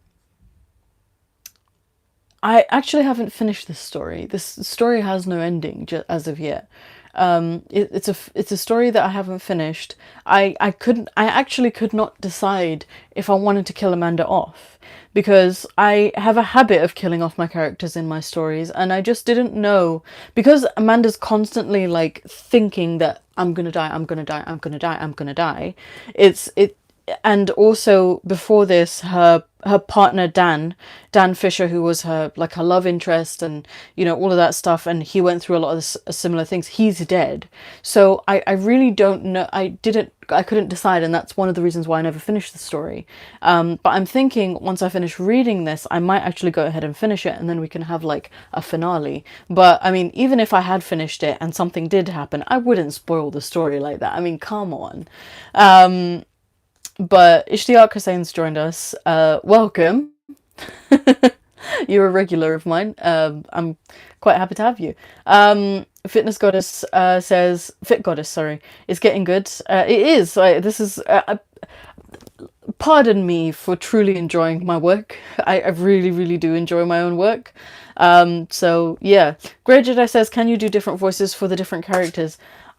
actually haven't finished this story. This story has no ending as of yet. It's a story that I haven't finished. I actually could not decide if I wanted to kill Amanda off, because I have a habit of killing off my characters in my stories, and I just didn't know, because Amanda's constantly like thinking that I'm gonna die, I'm gonna die, I'm gonna die, I'm gonna die. And also before this, her partner Dan Fisher, who was her love interest, and all of that stuff, and he went through a lot of similar things, he's dead. So I really don't know. I couldn't decide, and that's one of the reasons why I never finished the story. But I'm thinking once I finish reading this, I might actually go ahead and finish it, and then we can have like a finale. But I mean, even if I had finished it and something did happen, I wouldn't spoil the story like that. I mean, come on. But Ishtiyaq Hussein's joined us. Welcome. You're a regular of mine. I'm quite happy to have you. Fitness Goddess says, Fit Goddess, sorry, is getting good. It is. This is... pardon me for truly enjoying my work. I really, really do enjoy my own work. So, yeah. Grey Jedi says, can you do different voices for the different characters?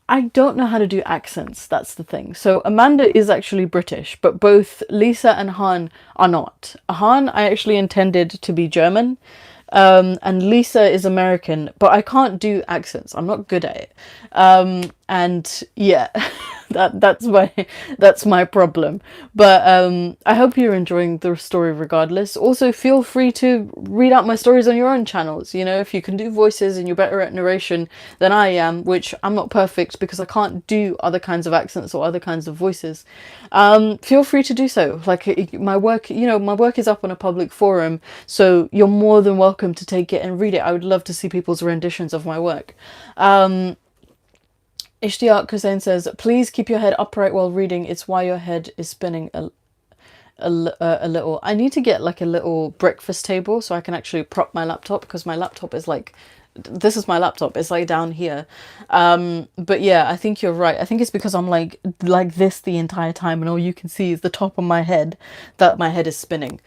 I don't know how to do accents, that's the thing. So Amanda is actually British, but both Lisa and Han are not. Han I actually intended to be German, and Lisa is American, but I can't do accents. I'm not good at it. And yeah, that's my problem. But I hope you're enjoying the story regardless. Also, feel free to read out my stories on your own channels. If you can do voices and you're better at narration than I am, which I'm not perfect because I can't do other kinds of accents or other kinds of voices, feel free to do so. Like my work, my work is up on a public forum, so you're more than welcome to take it and read it. I would love to see people's renditions of my work. Ishtiyaq Hussein says, please keep your head upright while reading. It's why your head is spinning a little. I need to get like a little breakfast table so I can actually prop my laptop, because my laptop is like, this is my laptop. It's like down here. But yeah, I think you're right. I think it's because I'm like this the entire time, and all you can see is the top of my head, that my head is spinning.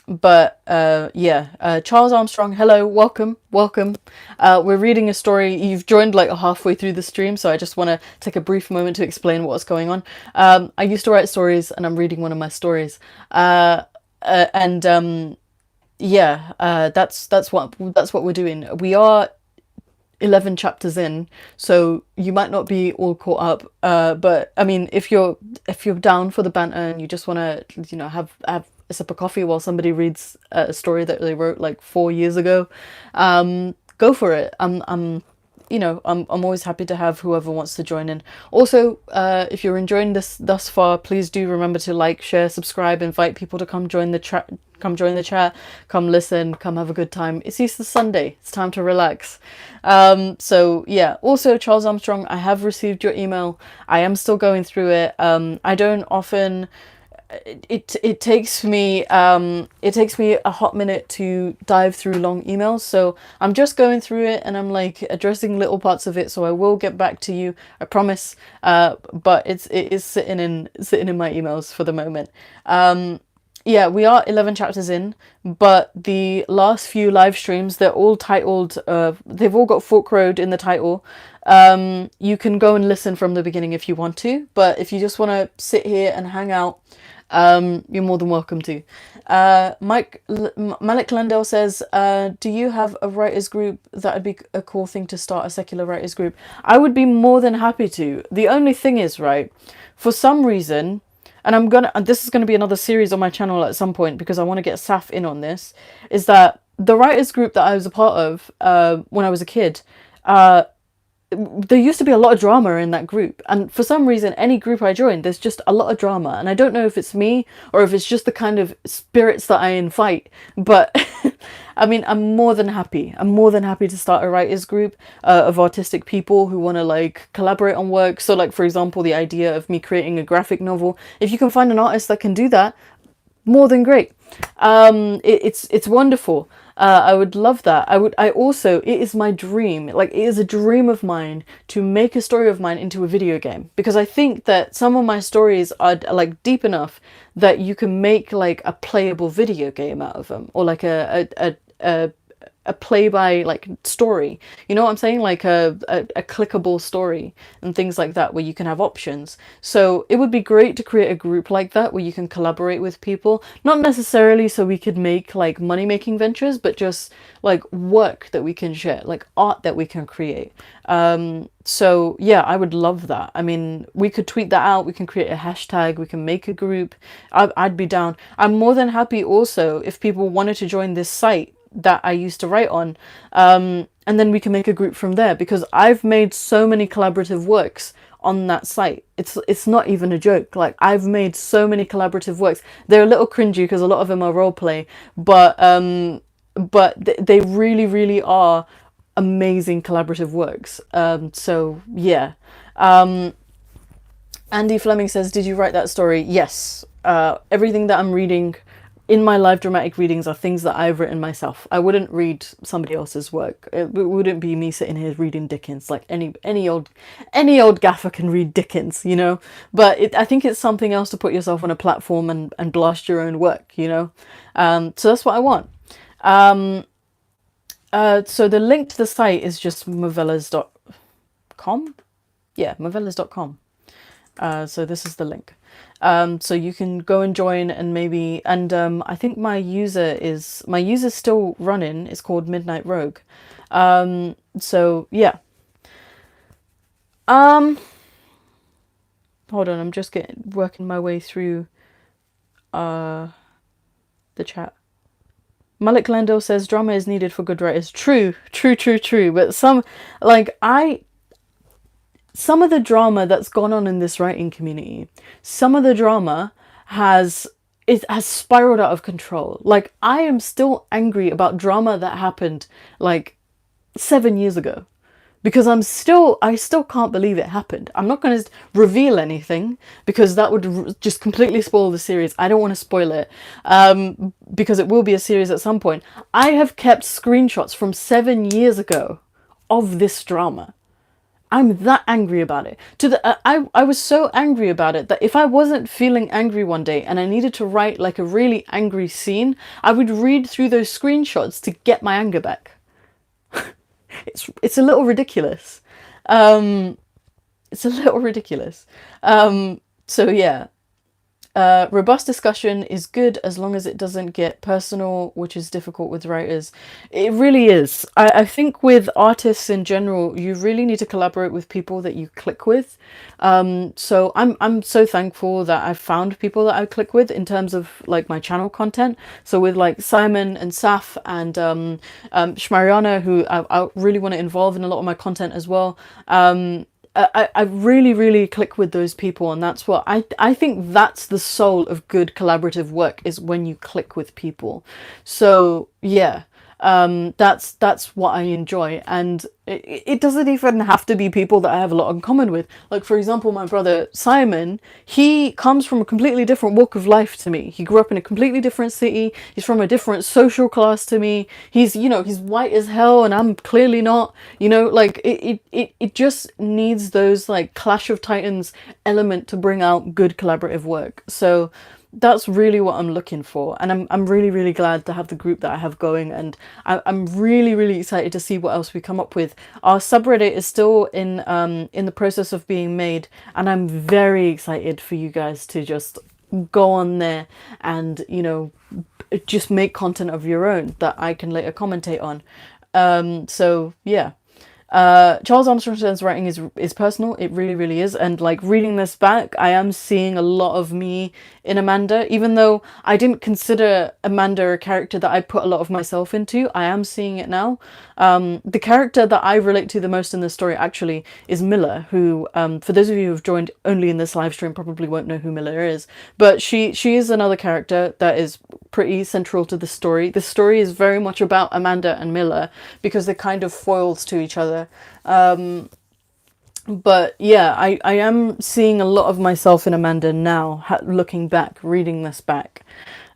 But yeah, Charles Armstrong, hello, welcome. We're reading a story. You've joined like halfway through the stream, so I just want to take a brief moment to explain what's going on. I used to write stories, and I'm reading one of my stories. Yeah, that's what we're doing. We are 11 chapters in, so you might not be all caught up. But I mean, if you're down for the banter and you just want to, have a sip of coffee while somebody reads a story that they wrote like 4 years ago, go for it. I'm you know, I'm always happy to have whoever wants to join in. Also, if you're enjoying this thus far, please do remember to like, share, subscribe, invite people to come join the chat. Come join the chat, come listen, come have a good time. It's Easter Sunday, it's time to relax. So yeah, also Charles Armstrong, I have received your email. I am still going through it. I don't often, it takes me a hot minute to dive through long emails, so I'm just going through it and I'm like addressing little parts of it, so I will get back to you, I promise. But it is sitting in my emails for the moment. Yeah, we are 11 chapters in, but the last few live streams, they're all titled, they've all got Fork Road in the title. You can go and listen from the beginning if you want to, but if you just want to sit here and hang out, you're more than welcome to. Malik Landell says, do you have a writers group? That would be a cool thing to start, a secular writers group. I would be more than happy to. The only thing is, right, for some reason, and this is gonna be another series on my channel at some point because I want to get Saf in on this, is that the writers group that I was a part of when I was a kid, there used to be a lot of drama in that group, and for some reason any group I joined, there's just a lot of drama, and I don't know if it's me or if it's just the kind of spirits that I invite, but I mean, I'm more than happy to start a writers group of artistic people who want to like collaborate on work. So like, for example, the idea of me creating a graphic novel, if you can find an artist that can do that, more than great. It's wonderful. I would love that. It is my dream, like it is a dream of mine to make a story of mine into a video game, because I think that some of my stories are like deep enough that you can make like a playable video game out of them, or like a play by like story, you know what I'm saying, like a clickable story and things like that, where you can have options. So it would be great to create a group like that where you can collaborate with people, not necessarily so we could make like money making ventures, but just like work that we can share, like art that we can create. So yeah, I would love that. I mean, we could tweet that out, we can create a hashtag, we can make a group. I'd be down. I'm more than happy also if people wanted to join this site that I used to write on, and then we can make a group from there, because I've made so many collaborative works on that site. It's not even a joke. Like, I've made so many collaborative works. They're a little cringy because a lot of them are roleplay, but they really, really are amazing collaborative works. So yeah. Andy Fleming says, did you write that story? Yes. Everything that I'm reading in my live dramatic readings are things that I've written myself. I wouldn't read somebody else's work. It wouldn't be me sitting here reading Dickens. Like any old gaffer can read Dickens, you know. But I think it's something else to put yourself on a platform and blast your own work, you know. So that's what I want. So the link to the site is just movellas.com. Yeah, movellas.com. So this is the link. So you can go and join, and maybe, and I think my user's still running. It's called Midnight Rogue. So yeah. Hold on, I'm just working my way through the chat. Malik Landell says drama is needed for good writers. True. But some of the drama that's gone on in this writing community, some of the drama has spiraled out of control. Like, I am still angry about drama that happened like 7 years ago, because I still can't believe it happened. I'm not going to reveal anything because that would just completely spoil the series. I don't want to spoil it, because it will be a series at some point. I have kept screenshots from 7 years ago of this drama. I'm that angry about it. I was so angry about it that if I wasn't feeling angry one day and I needed to write like a really angry scene, I would read through those screenshots to get my anger back. It's a little ridiculous. It's a little ridiculous. So yeah. Robust discussion is good as long as it doesn't get personal, which is difficult with writers. It really is. I think with artists in general, you really need to collaborate with people that you click with. So I'm so thankful that I've found people that I click with in terms of like my channel content. So with like Simon and Saf and Shmariana, who I really want to involve in a lot of my content as well. I really, really click with those people, and that's what I think that's the soul of good collaborative work, is when you click with people. So yeah, that's what I enjoy, and it doesn't even have to be people that I have a lot in common with. Like, for example, my brother Simon, he comes from a completely different walk of life to me. He grew up in a completely different city. He's from a different social class to me. He's, you know, he's white as hell and I'm clearly not, you know, like it just needs those like Clash of Titans element to bring out good collaborative work. So that's really what I'm looking for, and I'm really, really glad to have the group that I have going, and I'm really, really excited to see what else we come up with. Our subreddit is still in the process of being made, and I'm very excited for you guys to just go on there and, you know, just make content of your own that I can later commentate on. So yeah. Charles Armstrong's writing is personal. It really, really is. And like reading this back, I am seeing a lot of me in Amanda. Even though I didn't consider Amanda a character that I put a lot of myself into, I am seeing it now. The character that I relate to the most in this story actually is Miller, who, for those of you who have joined only in this live stream, probably won't know who Miller is. But she is another character that is pretty central to the story. The story is very much about Amanda and Miller because they're kind of foils to each other. But yeah, I am seeing a lot of myself in Amanda now, looking back, reading this back.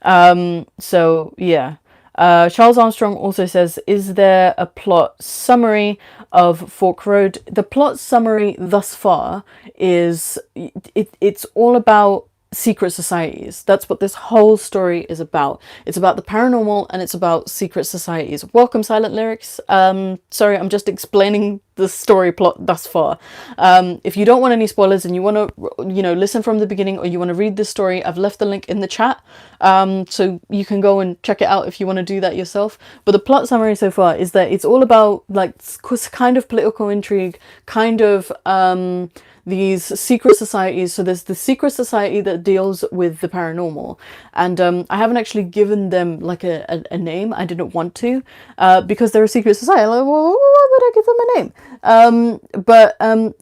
So yeah. Charles Armstrong also says, is there a plot summary of Fork Road? The plot summary thus far is, it's all about secret societies. That's what this whole story is about. It's about the paranormal and it's about secret societies. Welcome, Silent Lyrics. Sorry, I'm just explaining the story plot thus far. If you don't want any spoilers and you want to, you know, listen from the beginning, or you want to read this story, I've left the link in the chat, so you can go and check it out if you want to do that yourself. But the plot summary so far is that it's all about like kind of political intrigue, kind of these secret societies. So there's the secret society that deals with the paranormal, and I haven't actually given them like a name. I didn't want to, because they're a secret society. Like, well, why would I give them a name?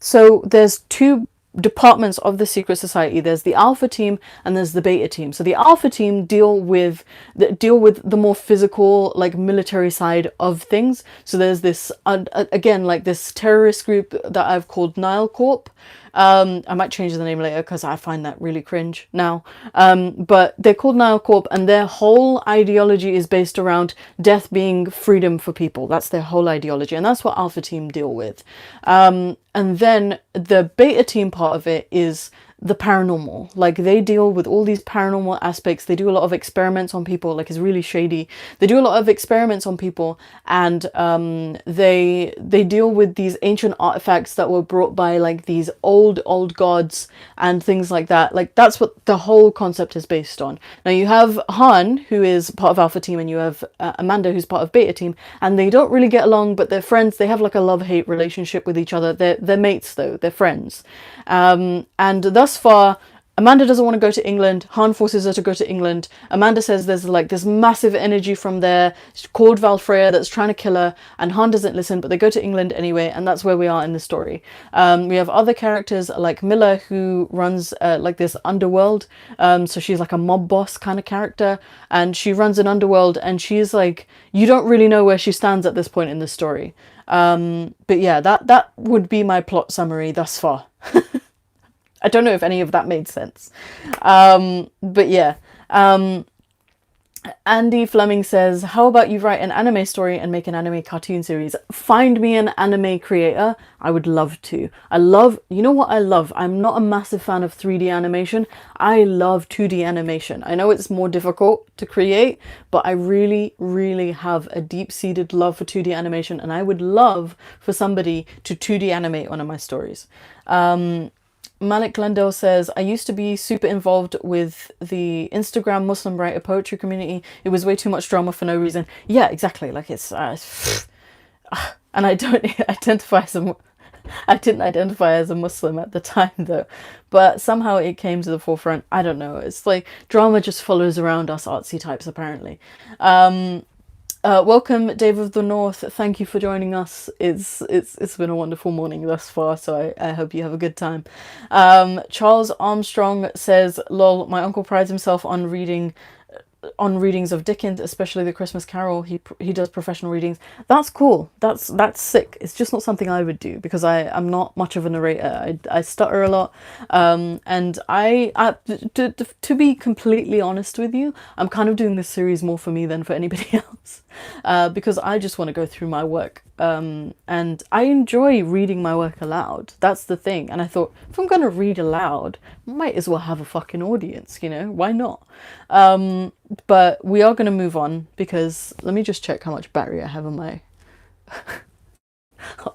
So there's two departments of the secret society. There's the alpha team and there's the beta team. So the alpha team deal with the more physical, like military side of things. So there's this again, like this terrorist group that I've called Nile Corp. I might change the name later because I find that really cringe now. But they're called Nile Corp, and their whole ideology is based around death being freedom for people. That's their whole ideology, and that's what Alpha Team deal with. And then the Beta Team part of it is the paranormal. Like, they deal with all these paranormal aspects. They do a lot of experiments on people. Like, it's really shady. They do a lot of experiments on people, and they deal with these ancient artifacts that were brought by like these old gods and things like that. Like, that's what the whole concept is based on. Now you have Han, who is part of Alpha Team, and you have Amanda, who's part of Beta Team, and they don't really get along, but they're friends. They have like a love-hate relationship with each other. They're mates though. They're friends. And thus far, Amanda doesn't want to go to England. Han forces her to go to England. Amanda says there's like this massive energy from there called Valfreya that's trying to kill her, and Han doesn't listen, but they go to England anyway, and that's where we are in the story. We have other characters like Miller, who runs like this underworld. So she's like a mob boss kind of character, and she runs an underworld, and she's like, you don't really know where she stands at this point in the story. But yeah, that would be my plot summary thus far. I don't know if any of that made sense. But yeah. Andy Fleming says, how about you write an anime story and make an anime cartoon series? Find me an anime creator. I would love to. You know what I love? I'm not a massive fan of 3D animation. I love 2D animation. I know it's more difficult to create, but I really, really have a deep-seated love for 2D animation, and I would love for somebody to 2D animate one of my stories. Malik Glendale says, I used to be super involved with the Instagram Muslim writer poetry community. It was way too much drama for no reason. Yeah, exactly. Like it's, and I don't identify as a, I didn't identify as a Muslim at the time though, but somehow it came to the forefront. I don't know. It's like drama just follows around us artsy types apparently. Welcome, Dave of the North. Thank you for joining us. It's been a wonderful morning thus far, so I hope you have a good time. Charles Armstrong says, "Lol, my uncle prides himself on readings of Dickens, especially the Christmas Carol. He does professional readings. That's cool. That's sick. It's just not something I would do because I'm not much of a narrator. I stutter a lot, and to be completely honest with you, I'm kind of doing this series more for me than for anybody else, because I just want to go through my work. And I enjoy reading my work aloud. That's the thing. And I thought, if I'm gonna read aloud, might as well have a fucking audience, you know? Why not? But we are gonna move on because let me just check how much battery I have on my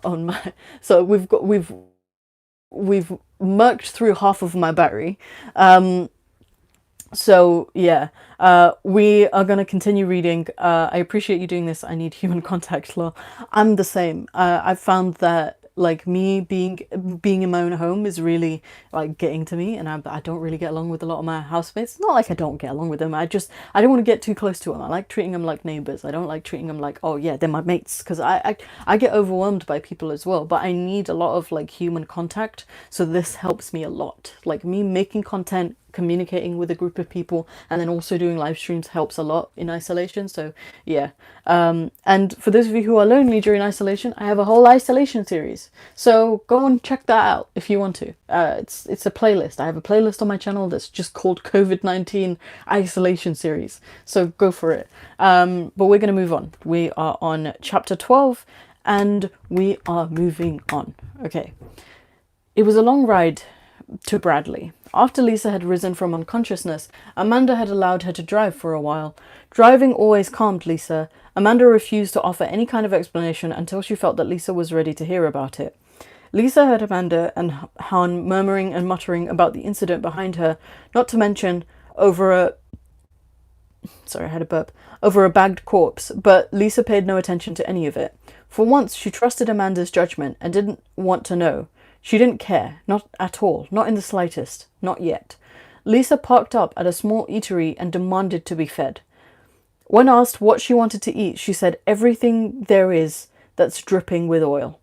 on my. So we've murked through half of my battery. So yeah, we are going to continue reading. I appreciate you doing this. I need human contact, lol. I'm the same. I've found that like me being in my own home is really like getting to me, and I don't really get along with a lot of my housemates. Not like I don't get along with them. I don't want to get too close to them. I like treating them like neighbors. I don't like treating them like, oh yeah, they're my mates, because I get overwhelmed by people as well. But I need a lot of like human contact, so this helps me a lot. Like me making content, communicating with a group of people, and then also doing live streams helps a lot in isolation. So yeah, and for those of you who are lonely during isolation, I have a whole isolation series, so go and check that out if you want to. It's a playlist. I have a playlist on my channel that's just called COVID-19 isolation series, so go for it. But we're going to move on. We are on chapter 12 and we are moving on. Okay, it was a long ride to Bradley. After Lisa had risen from unconsciousness, Amanda had allowed her to drive for a while. Driving always calmed Lisa. Amanda refused to offer any kind of explanation until she felt that Lisa was ready to hear about it. Lisa heard Amanda and Han murmuring and muttering about the incident behind her, not to mention over a... Sorry, I had a burp. Over a bagged corpse, but Lisa paid no attention to any of it. For once, she trusted Amanda's judgment and didn't want to know. She didn't care, not at all, not in the slightest, not yet. Lisa parked up at a small eatery and demanded to be fed. When asked what she wanted to eat, she said, "Everything there is that's dripping with oil."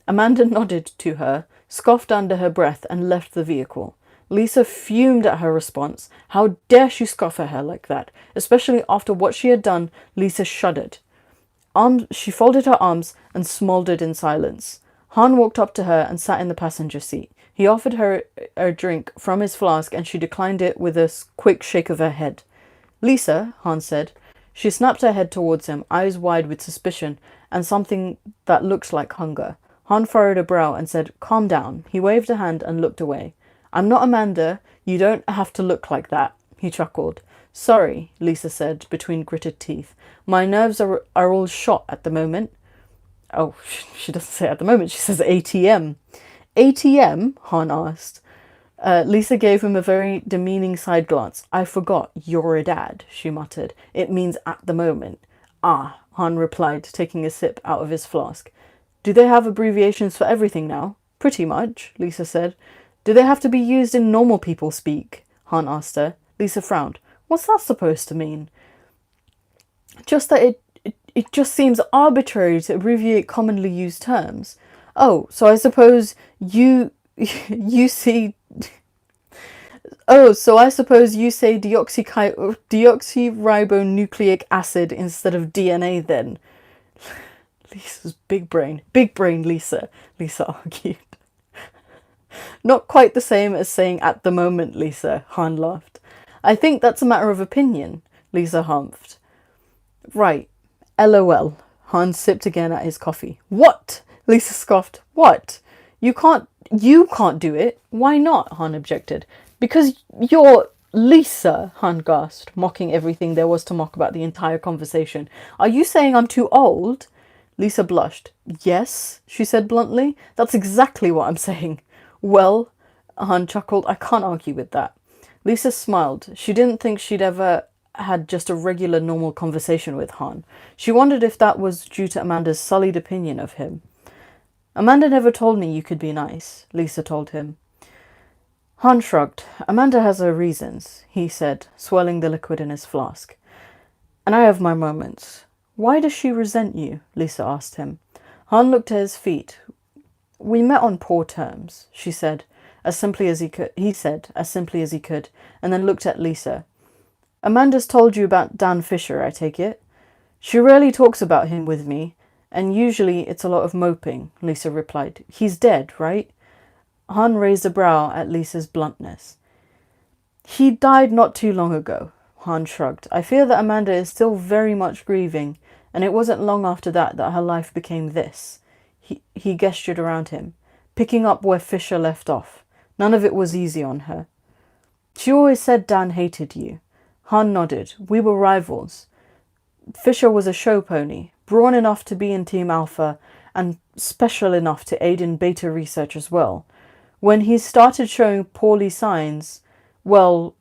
Amanda nodded to her, scoffed under her breath, and left the vehicle. Lisa fumed at her response. How dare she scoff at her like that? Especially after what she had done, Lisa shuddered. She folded her arms and smoldered in silence. Han walked up to her and sat in the passenger seat. He offered her a drink from his flask and she declined it with a quick shake of her head. "Lisa," Han said. She snapped her head towards him, eyes wide with suspicion and something that looked like hunger. Han furrowed a brow and said, "Calm down." He waved a hand and looked away. "I'm not Amanda. You don't have to look like that," he chuckled. "Sorry," Lisa said between gritted teeth. "My nerves are all shot at the moment." Oh, she doesn't say at the moment, she says ATM. ATM? Han asked. Lisa gave him a very demeaning side glance. "I forgot, you're a dad," she muttered. "It means at the moment." "Ah," Han replied, taking a sip out of his flask. "Do they have abbreviations for everything now?" "Pretty much," Lisa said. "Do they have to be used in normal people speak?" Han asked her. Lisa frowned. "What's that supposed to mean?" "Just that it just seems arbitrary to abbreviate commonly used terms." "Oh, so I suppose you see... Oh, so I suppose you say deoxyribonucleic acid instead of DNA then." Lisa's big brain. Big brain, Lisa argued. "Not quite the same as saying at the moment, Lisa," Han laughed. "I think that's a matter of opinion," Lisa humphed. "Right. LOL. Han sipped again at his coffee. "What?" Lisa scoffed. "What? You can't do it." "Why not?" Han objected. "Because you're..." "Lisa," Han gasped, mocking everything there was to mock about the entire conversation. "Are you saying I'm too old?" Lisa blushed. "Yes," she said bluntly. "That's exactly what I'm saying." "Well, Han chuckled. I can't argue with that. Lisa smiled. She didn't think she'd ever had just a regular, normal conversation with Han. She wondered if that was due to Amanda's sullied opinion of him. Amanda never told me you could be nice, Lisa told him. Han shrugged. Amanda has her reasons, he said, swirling the liquid in his flask. And I have my moments. Why does she resent you? Lisa asked him. Han looked at his feet. We met on poor terms, she said, as simply as he could. He said, as simply as he could, and then looked at Lisa. Amanda's told you about Dan Fisher, I take it? She rarely talks about him with me, and usually it's a lot of moping, Lisa replied. He's dead, right? Han raised a brow at Lisa's bluntness. He died not too long ago, Han shrugged. I fear that Amanda is still very much grieving, and it wasn't long after that her life became this. He gestured around him, picking up where Fisher left off. None of it was easy on her. She always said Dan hated you. Han nodded. We were rivals. Fisher was a show pony, brawn enough to be in Team Alpha, and special enough to aid in beta research as well. When he started showing poorly signs, well,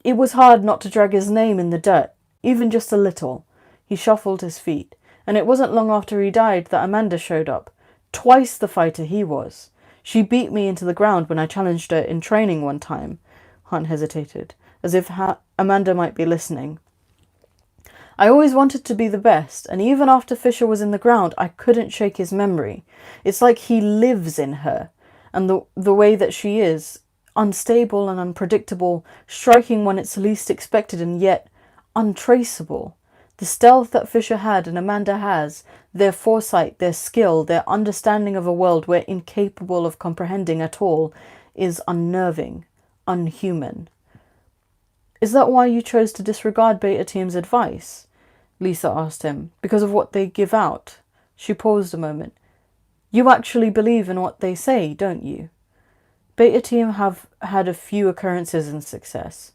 it was hard not to drag his name in the dirt, even just a little. He shuffled his feet, and it wasn't long after he died that Amanda showed up. Twice the fighter he was. She beat me into the ground when I challenged her in training one time. Han hesitated, as if Amanda might be listening. I always wanted to be the best, and even after Fisher was in the ground, I couldn't shake his memory. It's like he lives in her, and the way that she is, unstable and unpredictable, striking when it's least expected and yet untraceable. The stealth that Fisher had and Amanda has, their foresight, their skill, their understanding of a world we're incapable of comprehending at all, is unnerving, unhuman. Is that why you chose to disregard Beta Team's advice? Lisa asked him. Because of what they give out? She paused a moment. You actually believe in what they say, don't you? Beta Team have had few occurrences in success.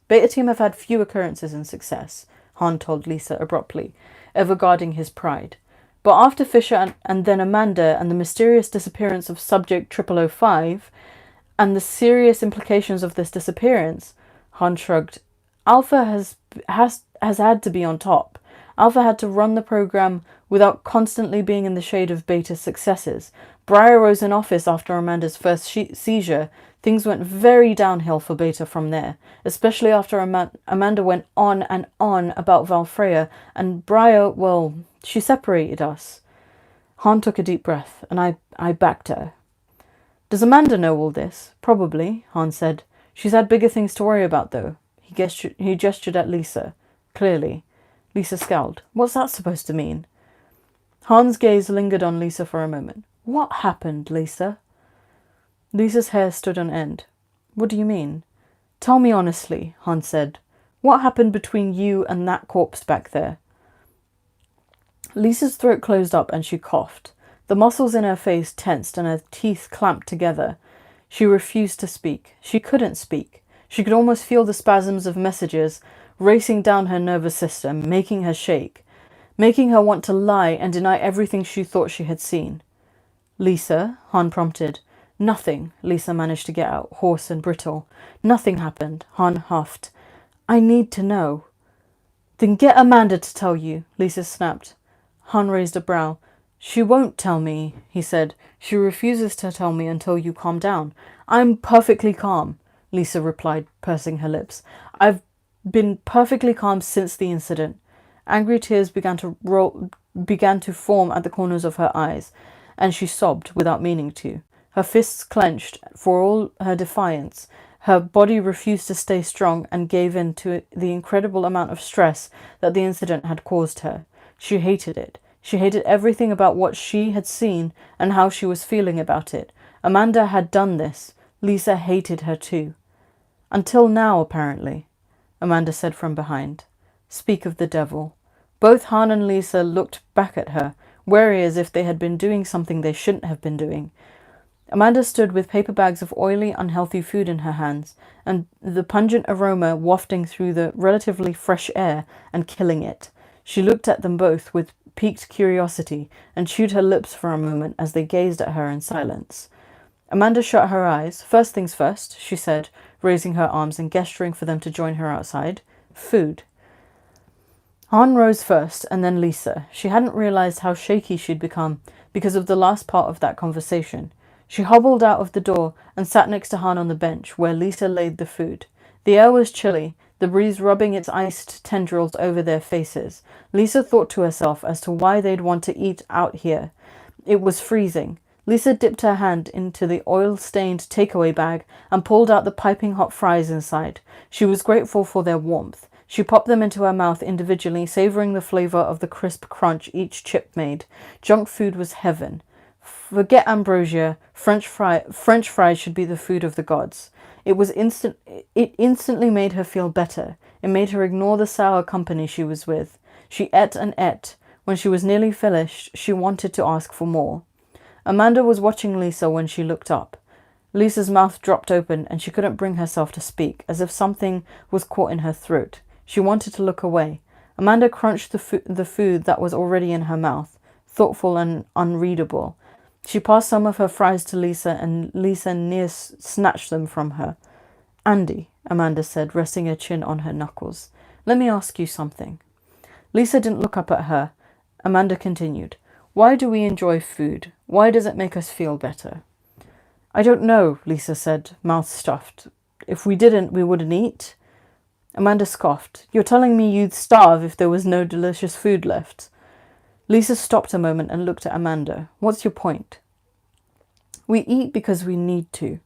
Han told Lisa abruptly, ever guarding his pride. But after Fisher and then Amanda and the mysterious disappearance of Subject 0005 and the serious implications of this disappearance, Han shrugged. Alpha has had to be on top. Alpha had to run the program without constantly being in the shade of Beta's successes. Briar rose in office after Amanda's first seizure. Things went very downhill for Beta from there, especially after Amanda went on and on about Valfreya, and Briar, well, she separated us. Han took a deep breath, and I backed her. Does Amanda know all this? Probably, Han said. She's had bigger things to worry about, though. He gestured at Lisa. Clearly. Lisa scowled. What's that supposed to mean? Han's gaze lingered on Lisa for a moment. What happened, Lisa? Lisa's hair stood on end. What do you mean? Tell me honestly, Han said. What happened between you and that corpse back there? Lisa's throat closed up and she coughed. The muscles in her face tensed and her teeth clamped together. She refused to speak. She couldn't speak. She could almost feel the spasms of messages racing down her nervous system, making her shake, making her want to lie and deny everything she thought she had seen. Lisa, Han prompted. Nothing, Lisa managed to get out, hoarse and brittle. Nothing happened, Han huffed. I need to know. Then get Amanda to tell you, Lisa snapped. Han raised a brow. She won't tell me, he said. She refuses to tell me until you calm down. I'm perfectly calm, Lisa replied, pursing her lips. I've been perfectly calm since the incident. Angry tears began to form at the corners of her eyes, and she sobbed without meaning to. Her fists clenched for all her defiance. Her body refused to stay strong and gave in to the incredible amount of stress that the incident had caused her. She hated it. She hated everything about what she had seen and how she was feeling about it. Amanda had done this. Lisa hated her too. Until now, apparently, Amanda said from behind. Speak of the devil. Both Han and Lisa looked back at her, wary as if they had been doing something they shouldn't have been doing. Amanda stood with paper bags of oily, unhealthy food in her hands, and the pungent aroma wafting through the relatively fresh air and killing it. She looked at them both with piqued curiosity and chewed her lips for a moment as they gazed at her in silence. Amanda shut her eyes. First things first, she said, raising her arms and gesturing for them to join her outside. Food. Han rose first, and then Lisa. She hadn't realized how shaky she'd become because of the last part of that conversation. She hobbled out of the door and sat next to Han on the bench, where Lisa laid the food. The air was chilly, the breeze rubbing its iced tendrils over their faces. Lisa thought to herself as to why they'd want to eat out here. It was freezing. Lisa dipped her hand into the oil-stained takeaway bag and pulled out the piping hot fries inside. She was grateful for their warmth. She popped them into her mouth individually, savoring the flavor of the crisp crunch each chip made. Junk food was heaven. Forget ambrosia. French fries should be the food of the gods. It instantly made her feel better. It made her ignore the sour company she was with. She ate and ate. When she was nearly finished, she wanted to ask for more. Amanda was watching Lisa when she looked up. Lisa's mouth dropped open and she couldn't bring herself to speak, as if something was caught in her throat. She wanted to look away. Amanda crunched the food that was already in her mouth, thoughtful and unreadable. She passed some of her fries to Lisa, and Lisa near snatched them from her. Andy, Amanda said, resting her chin on her knuckles, let me ask you something. Lisa didn't look up at her. Amanda continued, why do we enjoy food? Why does it make us feel better? I don't know, Lisa said, mouth stuffed. If we didn't, we wouldn't eat. Amanda scoffed. You're telling me you'd starve if there was no delicious food left. Lisa stopped a moment and looked at Amanda. What's your point? We eat because we need to,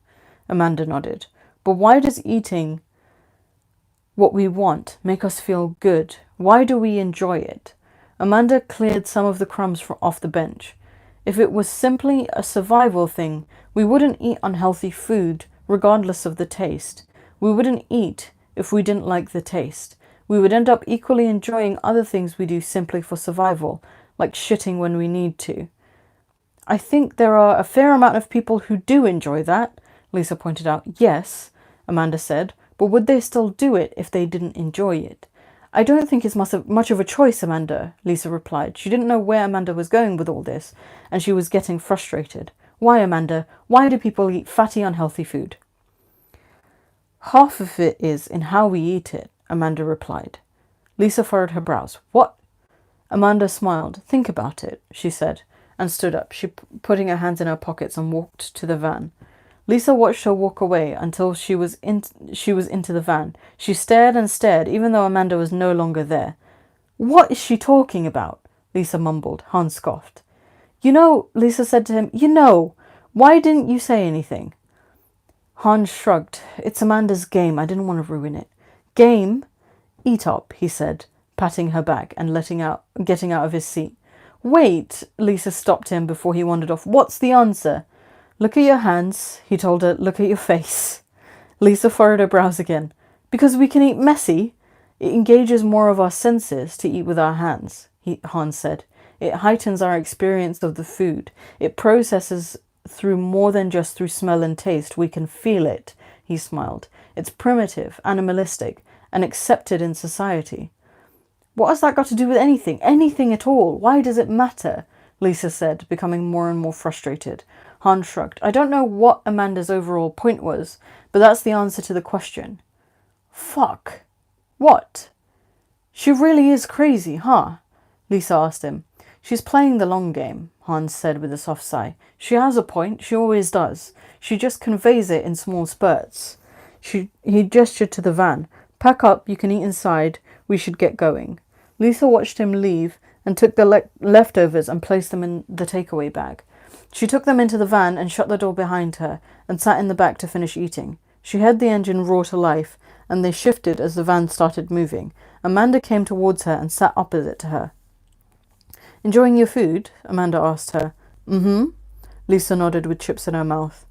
Amanda nodded. But why does eating what we want make us feel good? Why do we enjoy it? Amanda cleared some of the crumbs off the bench. If it was simply a survival thing, we wouldn't eat unhealthy food, regardless of the taste. We wouldn't eat if we didn't like the taste. We would end up equally enjoying other things we do simply for survival, like shitting when we need to. I think there are a fair amount of people who do enjoy that, Lisa pointed out. Yes, Amanda said, but would they still do it if they didn't enjoy it? I don't think it's much of a choice, Amanda, Lisa replied. She didn't know where Amanda was going with all this, and she was getting frustrated. Why, Amanda? Why do people eat fatty, unhealthy food? Half of it is in how we eat it, Amanda replied. Lisa furrowed her brows. What? Amanda smiled. Think about it, she said, and stood up, putting her hands in her pockets and walked to the van. Lisa watched her walk away until she was into the van. She stared and stared, even though Amanda was no longer there. What is she talking about? Lisa mumbled. Han scoffed. You know, Lisa said to him, why didn't you say anything? Han shrugged. It's Amanda's game. I didn't want to ruin it. Game? Eat up, he said, patting her back and getting out of his seat. Wait, Lisa stopped him before he wandered off. What's the answer? Look at your hands, he told her. Look at your face. Lisa furrowed her brows again. Because we can eat messy? It engages more of our senses to eat with our hands, Han said. It heightens our experience of the food. It processes through more than just through smell and taste. We can feel it, he smiled. It's primitive, animalistic, and accepted in society. What has that got to do with anything? Anything at all? Why does it matter? Lisa said, becoming more and more frustrated. Han shrugged. I don't know what Amanda's overall point was, but that's the answer to the question. Fuck. What? She really is crazy, huh? Lisa asked him. She's playing the long game, Hans said with a soft sigh. She has a point, she always does. She just conveys it in small spurts. He gestured to the van. Pack up, you can eat inside, we should get going. Lisa watched him leave and took the leftovers and placed them in the takeaway bag. She took them into the van and shut the door behind her and sat in the back to finish eating. She heard the engine roar to life, and they shifted as the van started moving. Amanda came towards her and sat opposite to her. Enjoying your food? Amanda asked her. Mm-hmm. Lisa nodded with chips in her mouth.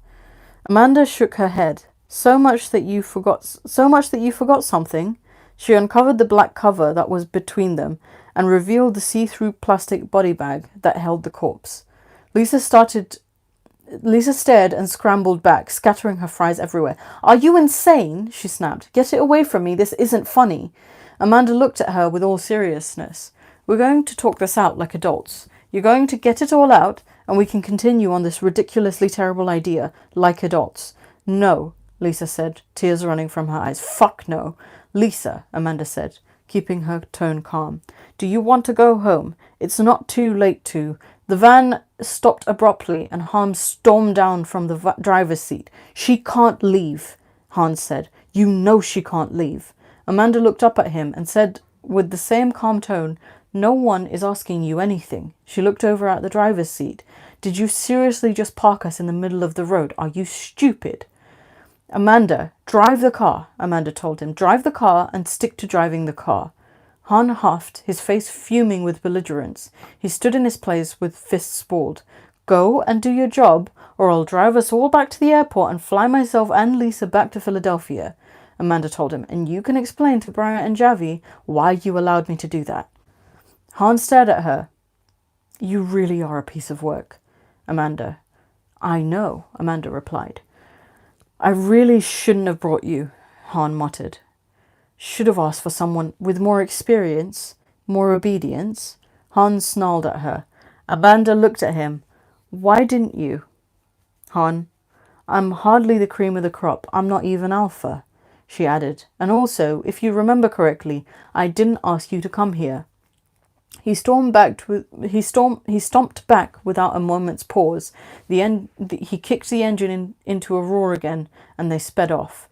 Amanda shook her head. So much that you forgot something. She uncovered the black cover that was between them and revealed the see-through plastic body bag that held the corpse. Lisa stared and scrambled back, scattering her fries everywhere. Are you insane? She snapped. Get it away from me. This isn't funny. Amanda looked at her with all seriousness. We're going to talk this out like adults. You're going to get it all out and we can continue on this ridiculously terrible idea like adults. No, Lisa said, tears running from her eyes. Fuck no. Lisa, Amanda said, keeping her tone calm. Do you want to go home? It's not too late to. The van stopped abruptly and Hans stormed down from the driver's seat. She can't leave, Hans said. You know she can't leave. Amanda looked up at him and said with the same calm tone, no one is asking you anything. She looked over at the driver's seat. Did you seriously just park us in the middle of the road? Are you stupid? Amanda, drive the car, Amanda told him. Drive the car and stick to driving the car. Han huffed, his face fuming with belligerence. He stood in his place with fists balled. Go and do your job, or I'll drive us all back to the airport and fly myself and Lisa back to Philadelphia, Amanda told him, and you can explain to Brian and Javi why you allowed me to do that. Han stared at her. You really are a piece of work, Amanda. I know, Amanda replied. I really shouldn't have brought you, Han muttered. Should have asked for someone with more experience, more obedience. Han snarled at her. Amanda looked at him. Why didn't you? Han, I'm hardly the cream of the crop. I'm not even alpha, she added. And also, if you remember correctly, I didn't ask you to come here. He stomped back without a moment's pause. He kicked the engine into a roar again, and they sped off.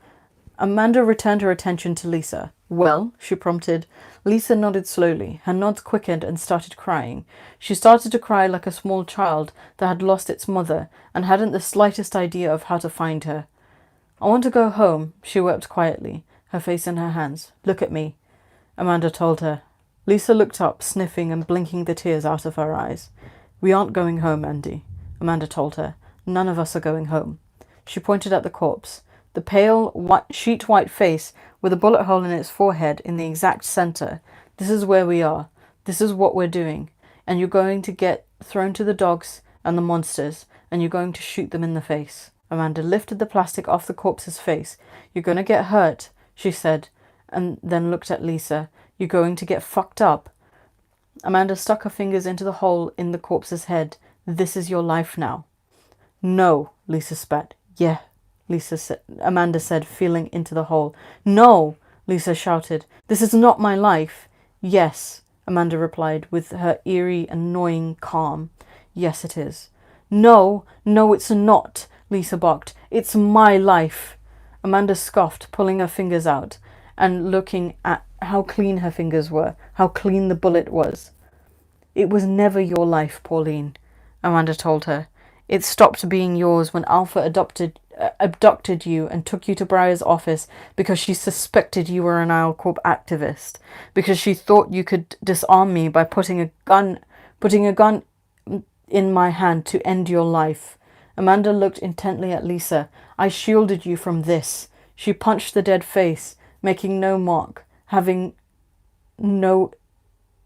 Amanda returned her attention to Lisa. Well, she prompted. Lisa nodded slowly. Her nods quickened and started crying. She started to cry like a small child that had lost its mother and hadn't the slightest idea of how to find her. I want to go home, she wept quietly, her face in her hands. Look at me, Amanda told her. Lisa looked up, sniffing and blinking the tears out of her eyes. We aren't going home, Andy, Amanda told her. None of us are going home. She pointed at the corpse. The pale, sheet-white face with a bullet hole in its forehead in the exact center. This is where we are. This is what we're doing. And you're going to get thrown to the dogs and the monsters, and you're going to shoot them in the face. Amanda lifted the plastic off the corpse's face. You're going to get hurt, she said, and then looked at Lisa. You're going to get fucked up. Amanda stuck her fingers into the hole in the corpse's head. This is your life now. No, Lisa spat. Yeah, Amanda said, feeling into the hole. No, Lisa shouted. This is not my life. Yes, Amanda replied with her eerie, annoying calm. Yes, it is. No, it's not, Lisa barked. It's my life. Amanda scoffed, pulling her fingers out and looking at how clean her fingers were, how clean the bullet was. It was never your life, Pauline, Amanda told her. It stopped being yours when Alpha abducted you and took you to Briar's office because she suspected you were an Corp activist, because she thought you could disarm me by putting a gun in my hand to end your life. Amanda looked intently at Lisa. I shielded you from this. She punched the dead face, making no mark, having no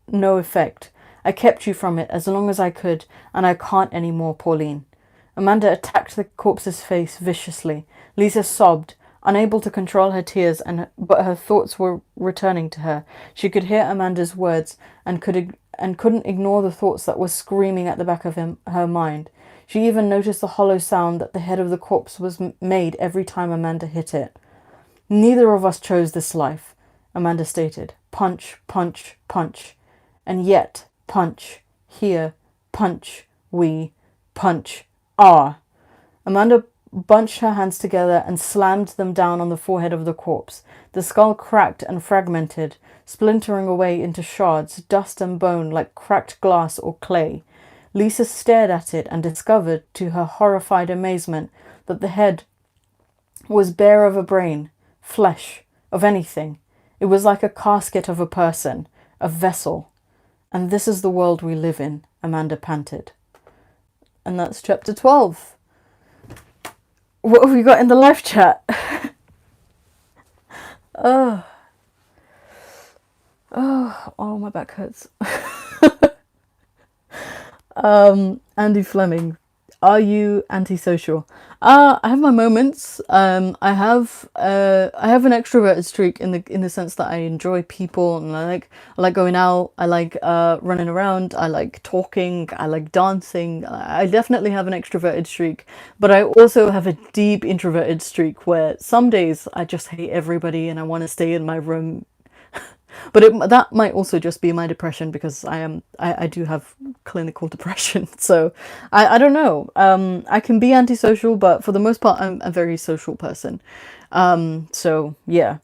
effect. I kept you from it as long as I could, and I can't anymore, Pauline. Amanda attacked the corpse's face viciously. Lisa sobbed, unable to control her tears, but her thoughts were returning to her. She could hear Amanda's words and couldn't ignore the thoughts that were screaming at the back of her mind. She even noticed the hollow sound that the head of the corpse was made every time Amanda hit it. Neither of us chose this life, Amanda stated. Punch, punch, punch. And yet, punch, here, punch, we, punch, Amanda bunched her hands together and slammed them down on the forehead of the corpse. The skull cracked and fragmented, splintering away into shards, dust and bone like cracked glass or clay. Lisa stared at it and discovered, to her horrified amazement, that the head was bare of a brain, flesh, of anything. It was like a casket of a person, a vessel. And this is the world we live in, Amanda panted. And that's chapter 12. What have we got in the live chat? Oh, my back hurts. Andy Fleming. Are you antisocial? I have my moments. I have an extroverted streak in the sense that I enjoy people, and I like going out. I like running around. I like talking. I like dancing. I definitely have an extroverted streak, but I also have a deep introverted streak where some days I just hate everybody and I want to stay in my room. But that might also just be my depression, because I do have clinical depression. So I don't know. I can be antisocial, but for the most part, I'm a very social person. So yeah.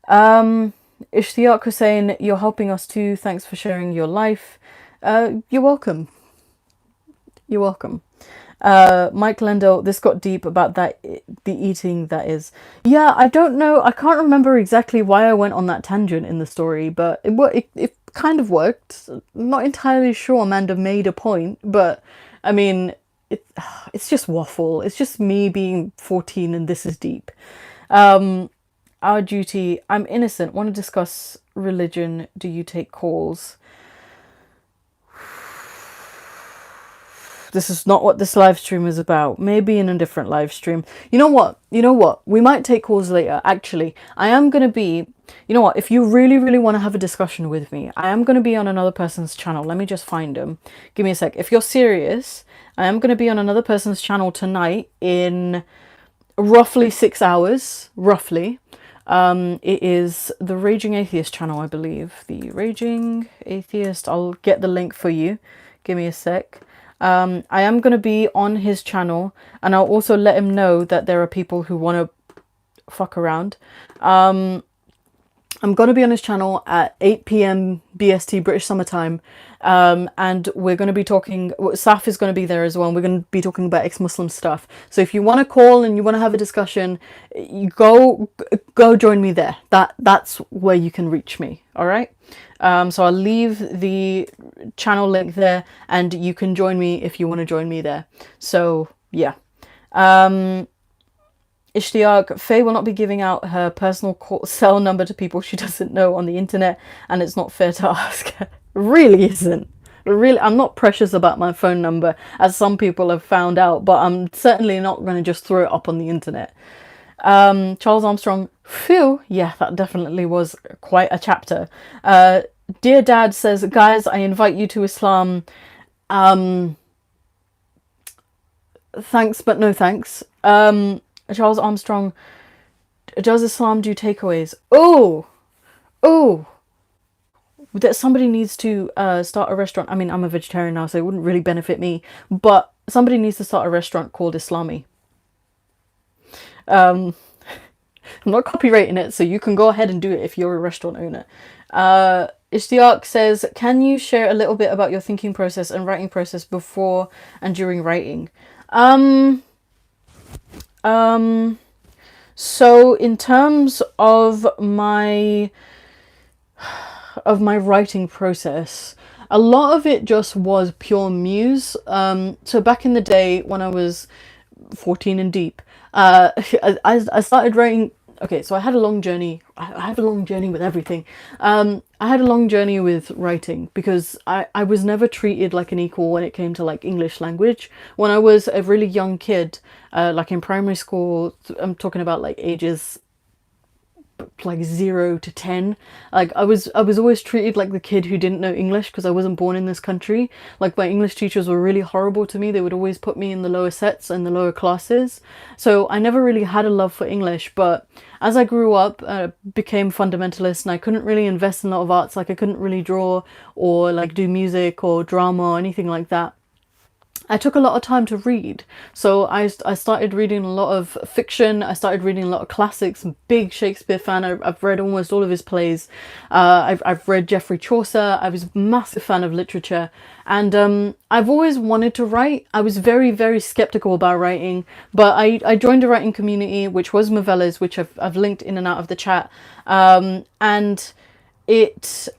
Ishtiaq Hussein, you're helping us too. Thanks for sharing your life. You're welcome. You're welcome. Mike Lendl, this got deep about that, the eating, that is. Yeah, I don't know. I can't remember exactly why I went on that tangent in the story, but it kind of worked. I'm not entirely sure Amanda made a point, but I mean, it's just waffle. It's just me being 14 and this is deep. Our duty, I'm innocent. Want to discuss religion? Do you take calls? This is not what this live stream is about. Maybe in a different live stream. You know what? You know what? We might take calls later. Actually, I am going to be... You know what? If you really, really want to have a discussion with me, I am going to be on another person's channel. Let me just find them. Give me a sec. If you're serious, I am going to be on another person's channel tonight in roughly 6 hours. Roughly. It is the Raging Atheist channel, I believe. The Raging Atheist. I'll get the link for you. Give me a sec. I am going to be on his channel, and I'll also let him know that there are people who want to fuck around. I'm going to be on his channel at 8 p.m. BST, British Summertime, and we're going to be talking... Saf is going to be there as well, and we're going to be talking about ex-Muslim stuff. So if you want to call and you want to have a discussion, you go join me there. That's where you can reach me, all right? So I'll leave the channel link there, and you can join me if you want to join me there. So yeah. Ishtiaq, Faye will not be giving out her personal cell number to people she doesn't know on the internet, and it's not fair to ask her. Really isn't. Really, I'm not precious about my phone number, as some people have found out, but I'm certainly not going to just throw it up on the internet. Charles Armstrong, phew, yeah, that definitely was quite a chapter. Dear Dad says, guys, I invite you to Islam. Thanks, but no thanks. Charles Armstrong, does Islam do takeaways? Oh, that somebody needs to start a restaurant. I mean, I'm a vegetarian now, so it wouldn't really benefit me, but somebody needs to start a restaurant called Islami. I'm not copywriting it, so you can go ahead and do it if you're a restaurant owner. Ishtiaq says, can you share a little bit about your thinking process and writing process before and during writing? So in terms of my writing process, a lot of it just was pure muse. So back in the day when I was 14 and deep, I started writing. Okay, so I had a long journey. I have a long journey with everything. I had a long journey with writing because I was never treated like an equal when it came to like English language. When I was a really young kid, like in primary school, I'm talking about like ages like 0 to 10, like I was always treated like the kid who didn't know English because I wasn't born in this country. Like my English teachers were really horrible to me. They would always put me in the lower sets and the lower classes, so I never really had a love for English. But as I grew up, became fundamentalist, and I couldn't really invest in a lot of arts. Like I couldn't really draw or like do music or drama or anything like that. I took a lot of time to read, so I started reading a lot of fiction. I started reading a lot of classics. I'm a big Shakespeare fan. I've read almost all of his plays. I've read Geoffrey Chaucer. I was a massive fan of literature, and I've always wanted to write. I was very, very skeptical about writing, but I joined a writing community, which was Movellas, which I've linked in and out of the chat, and it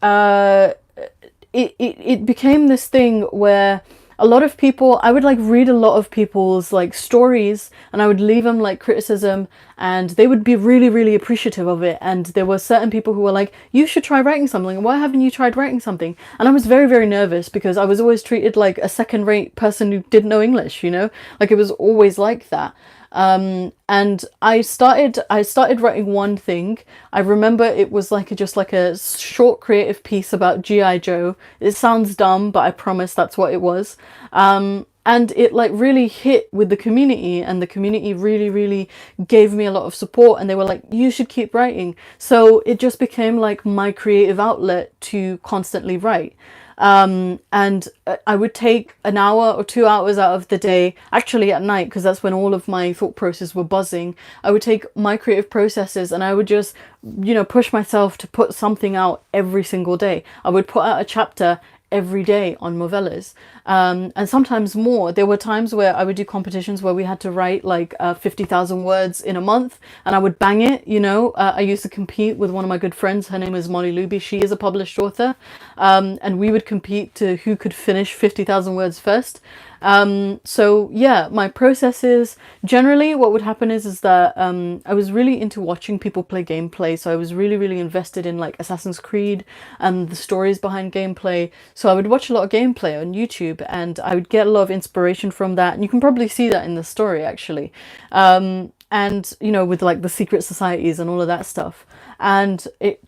became this thing where a lot of people, I would like read a lot of people's like stories, and I would leave them like criticism, and they would be really, really appreciative of it. And there were certain people who were like, you should try writing something. Why haven't you tried writing something? And I was very, very nervous because I was always treated like a second-rate person who didn't know English, you know? Like it was always like that. And I started writing one thing. I remember it was like just like a short creative piece about G.I. Joe. It sounds dumb, but I promise that's what it was. And it like really hit with the community, and the community really, really gave me a lot of support, and they were like, you should keep writing. So it just became like my creative outlet to constantly write. And I would take an hour or 2 hours out of the day, actually at night, because that's when all of my thought processes were buzzing. I would take my creative processes and I would just, you know, push myself to put something out every single day. I would put out a chapter every day on novellas, and sometimes more. There were times where I would do competitions where we had to write like 50,000 words in a month, and I would bang it, you know. I used to compete with one of my good friends. Her name is Molly Luby. She is a published author, and we would compete to who could finish 50,000 words first. So yeah, my processes, generally what would happen is that I was really into watching people play gameplay. So I was really, really invested in like Assassin's Creed and the stories behind gameplay. So I would watch a lot of gameplay on YouTube, and I would get a lot of inspiration from that. And you can probably see that in the story actually. And you know, with like the secret societies and all of that stuff. And it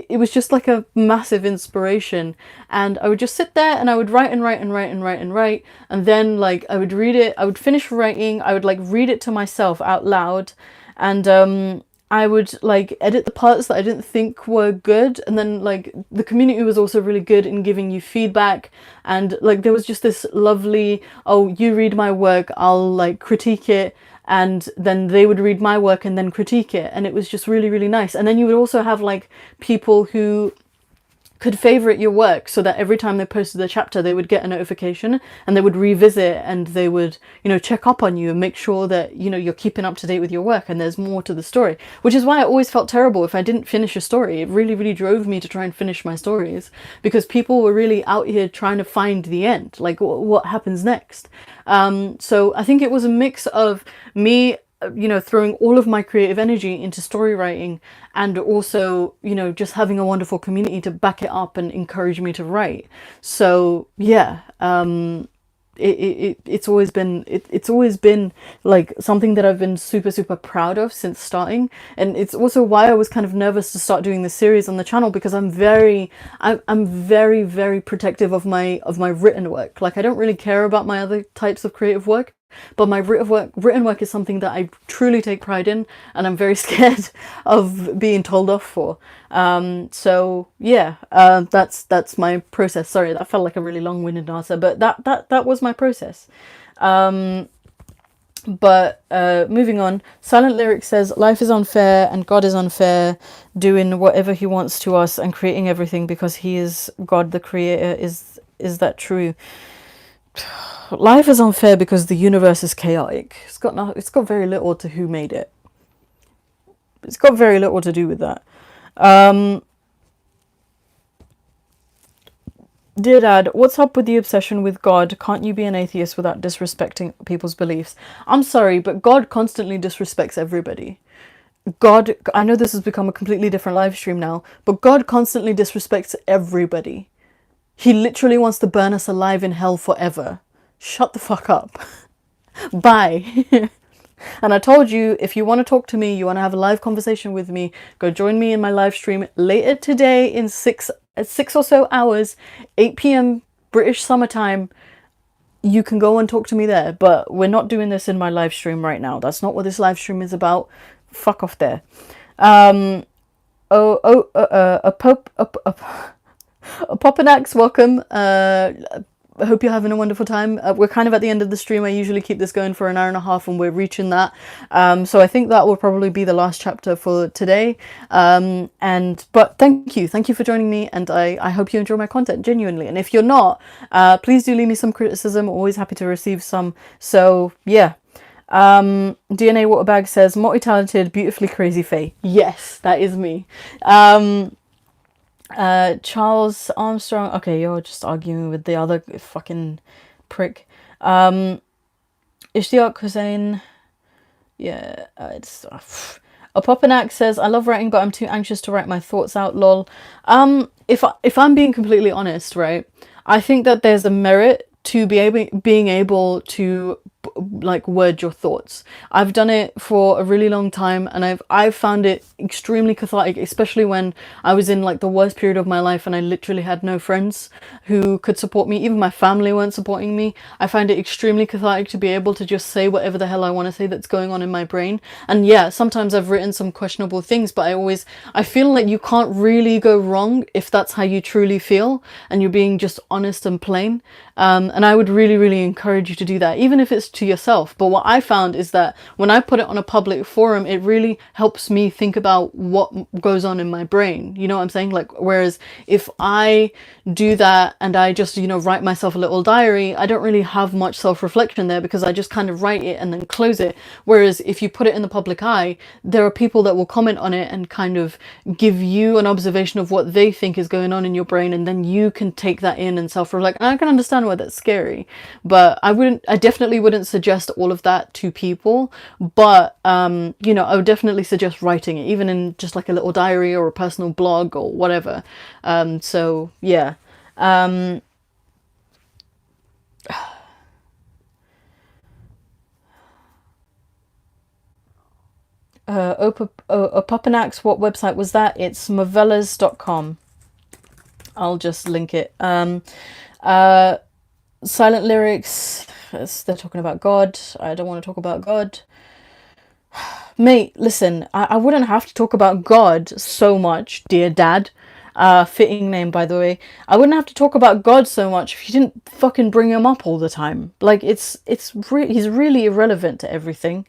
was just like a massive inspiration. And I would just sit there and I would write and write and write and write and write, and then like I would read it, I would finish writing, I would like read it to myself out loud, and I would like edit the parts that I didn't think were good. And then like the community was also really good in giving you feedback, and like there was just this lovely, oh, you read my work, I'll like critique it, and then they would read my work and then critique it, and it was just really, really nice. And then you would also have like people who could favorite your work, so that every time they posted a chapter they would get a notification, and they would revisit, and they would, you know, check up on you and make sure that, you know, you're keeping up to date with your work and there's more to the story. Which is why I always felt terrible if I didn't finish a story. It really, really drove me to try and finish my stories, because people were really out here trying to find the end, like what happens next. So I think it was a mix of me, you know, throwing all of my creative energy into story writing, and also, you know, just having a wonderful community to back it up and encourage me to write. So yeah, it's always been like something that I've been super, super proud of since starting. And it's also why I was kind of nervous to start doing this series on the channel, because I'm very, very protective of my written work. Like I don't really care about my other types of creative work, but my written work is something that I truly take pride in, and I'm very scared of being told off for. So yeah, that's my process. Sorry, that felt like a really long-winded answer, but that was my process. But moving on, Silent Lyric says, life is unfair and God is unfair, doing whatever he wants to us and creating everything because he is God the creator. Is that true? Life is unfair because the universe is chaotic. It's got very little to who made it. It's got very little to do with that. Dear Dad, what's up with the obsession with God? Can't you be an atheist without disrespecting people's beliefs? I'm sorry, but God constantly disrespects everybody. God, I know this has become a completely different live stream now, but God constantly disrespects everybody. He literally wants to burn us alive in hell forever. Shut the fuck up. Bye. And I told you, if you want to talk to me, you want to have a live conversation with me, go join me in my live stream later today in 6 or so hours, 8 p.m. British summertime. You can go and talk to me there, but we're not doing this in my live stream right now. That's not what this live stream is about. Fuck off there. A Popanax, welcome. I hope you're having a wonderful time. We're kind of at the end of the stream. I usually keep this going for an hour and a half, and we're reaching that. So I think that will probably be the last chapter for today. But thank you for joining me, and I hope you enjoy my content genuinely. And if you're not, please do leave me some criticism. Always happy to receive some. So yeah. DNA Waterbag says, multi-talented, beautifully crazy Faye. Yes, that is me. Charles Armstrong. Okay, you're just arguing with the other fucking prick. Ishtiaq Hussein, yeah, it's a Popinac says, I love writing, but I'm too anxious to write my thoughts out, lol. If I'm being completely honest, right, I think that there's a merit to being able to like word your thoughts. I've done it for a really long time, and I've found it extremely cathartic, especially when I was in like the worst period of my life and I literally had no friends who could support me. Even my family weren't supporting me. I find it extremely cathartic to be able to just say whatever the hell I want to say that's going on in my brain. And yeah, sometimes I've written some questionable things, but I feel like you can't really go wrong if that's how you truly feel and you're being just honest and plain. And I would really, really encourage you to do that, even if it's to yourself. But what I found is that when I put it on a public forum, it really helps me think about what goes on in my brain. You know what I'm saying? Like, whereas if I do that and I just, write myself a little diary, I don't really have much self-reflection there because I just kind of write it and then close it. Whereas if you put it in the public eye, there are people that will comment on it and kind of give you an observation of what they think is going on in your brain, and then you can take that in and self-reflect. And I can understand why that's scary, but I definitely wouldn't suggest all of that to people. But I would definitely suggest writing it, even in just like a little diary or a personal blog or whatever. So yeah. Opopanax, what website was that? It's movellas.com. I'll just link it. Silent lyrics, they're talking about God. I don't want to talk about God. Mate, listen, I wouldn't have to talk about God so much, dear dad. Fitting name, by the way. I wouldn't have to talk about God so much if you didn't fucking bring him up all the time. Like, he's really irrelevant to everything.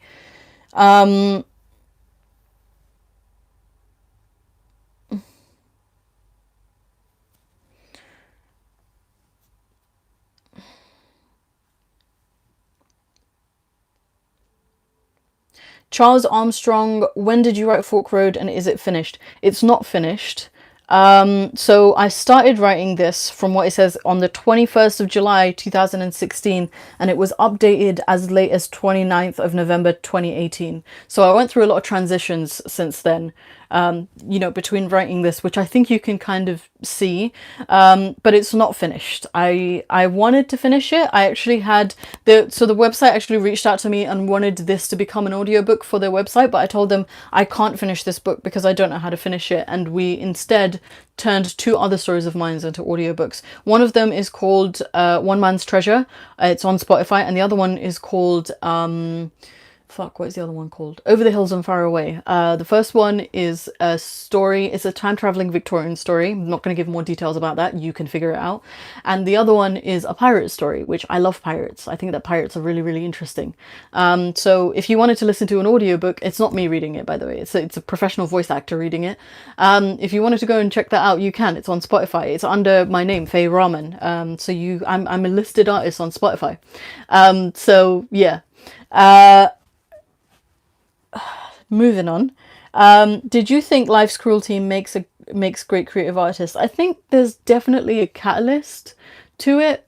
Charles Armstrong, when did you write Fork Road and is it finished? It's not finished. So I started writing this from what it says on the 21st of July 2016, and it was updated as late as 29th of November 2018. So I went through a lot of transitions since then, between writing this, which I think you can kind of see, but it's not finished. I wanted to finish it. I actually had the website actually reached out to me and wanted this to become an audiobook for their website, but I told them I can't finish this book because I don't know how to finish it, and we instead turned two other stories of mine into audiobooks. One of them is called One Man's Treasure. It's on Spotify, and the other one is called what is the other one called? Over the Hills and Far Away. The first one is a story. It's a time-traveling Victorian story. I'm not going to give more details about that. You can figure it out. And the other one is a pirate story, which I love pirates. I think that pirates are really, really interesting. So if you wanted to listen to an audiobook, it's not me reading it, by the way. It's a professional voice actor reading it. If you wanted to go and check that out, you can. It's on Spotify. It's under my name, Faye Rahman. I'm a listed artist on Spotify. So yeah. Moving on. Did you think life's cruelty makes great creative artists? I think there's definitely a catalyst to it.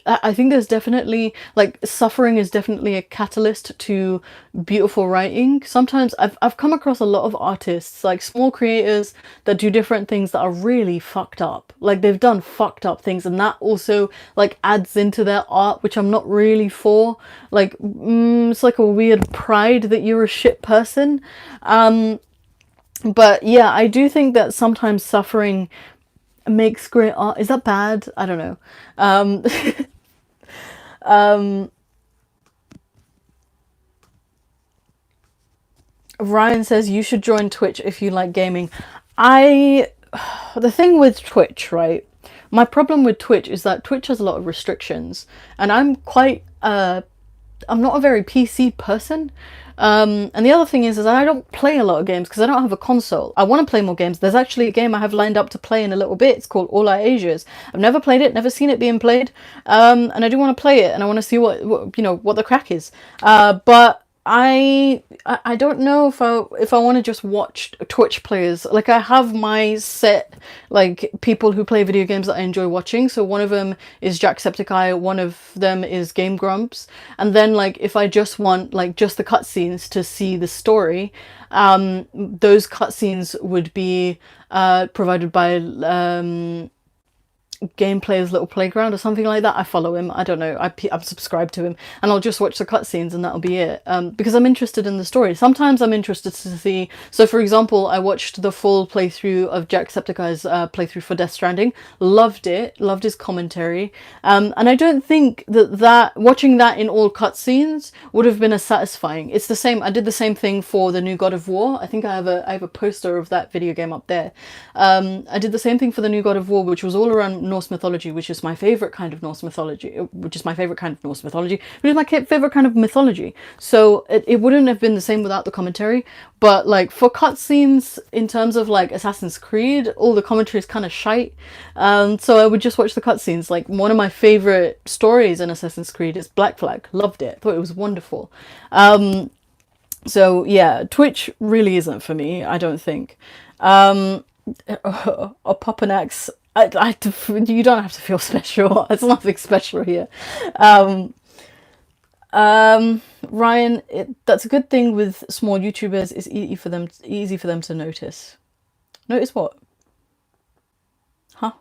I think there's definitely, like, suffering is definitely a catalyst to beautiful writing. Sometimes I've come across a lot of artists, like small creators that do different things that are really fucked up. Like, they've done fucked up things, and that also like adds into their art, which I'm not really for. Like, it's like a weird pride that you're a shit person. But yeah, I do think that sometimes suffering makes great art. Is that bad? I don't know. Ryan says you should join Twitch if you like gaming. The thing with Twitch, right? My problem with Twitch is that Twitch has a lot of restrictions, and I'm not a very PC person. And the other thing is I don't play a lot of games because I don't have a console. I want to play more games. There's actually a game I have lined up to play in a little bit. It's called All Our Asias. I've never played it, never seen it being played. And I do want to play it, and I want to see what the crack is. But I don't know if I want to just watch Twitch players. Like, I have my set, like, people who play video games that I enjoy watching. So one of them is Jacksepticeye, one of them is Game Grumps, and then, like, if I just want, like, just the cutscenes to see the story, those cutscenes would be provided by Gameplay's Little Playground or something like that. I follow him. I don't know. I'm subscribed to him, and I'll just watch the cutscenes, and that'll be it. Because I'm interested in the story. Sometimes I'm interested to see. So, for example, I watched the full playthrough of Jacksepticeye's playthrough for Death Stranding. Loved it. Loved his commentary. And I don't think that watching that in all cutscenes would have been as satisfying. It's the same. I did the same thing for the new God of War. I think I have a poster of that video game up there. I did the same thing for the new God of War, which was all around Norse mythology, which is my favorite kind of Norse mythology, which is my favorite kind of mythology. So it wouldn't have been the same without the commentary. But, like, for cutscenes, in terms of, like, Assassin's Creed, all the commentary is kind of shite. So I would just watch the cutscenes. Like, one of my favorite stories in Assassin's Creed is Black Flag. Loved it. Thought it was wonderful. So yeah, Twitch really isn't for me, I don't think. Or Pop an Axe. You don't have to feel special. There's nothing special here. Ryan, that's a good thing with small YouTubers. It's easy for them to notice. Notice what? Huh?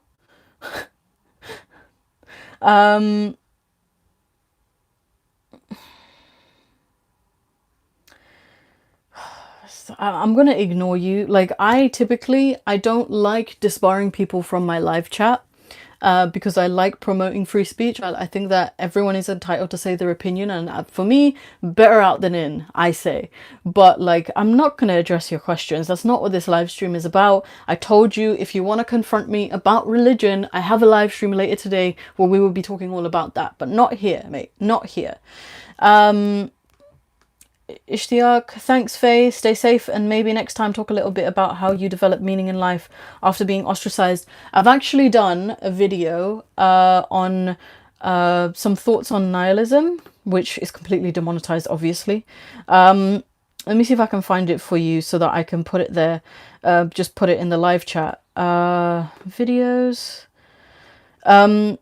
I'm gonna ignore you. Like, I don't like disbarring people from my live chat, because I like promoting free speech. I think that everyone is entitled to say their opinion, and for me, better out than in, I say. But, like, I'm not gonna address your questions. That's not what this live stream is about. I told you, if you want to confront me about religion, I have a live stream later today where we will be talking all about that, but not here, mate. Not here. Ishtiaq, thanks Faye, stay safe, and maybe next time talk a little bit about how you develop meaning in life after being ostracized. I've actually done a video on some thoughts on nihilism, which is completely demonetized, obviously. Let me see if I can find it for you so that I can put it there. Just put it in the live chat. Videos.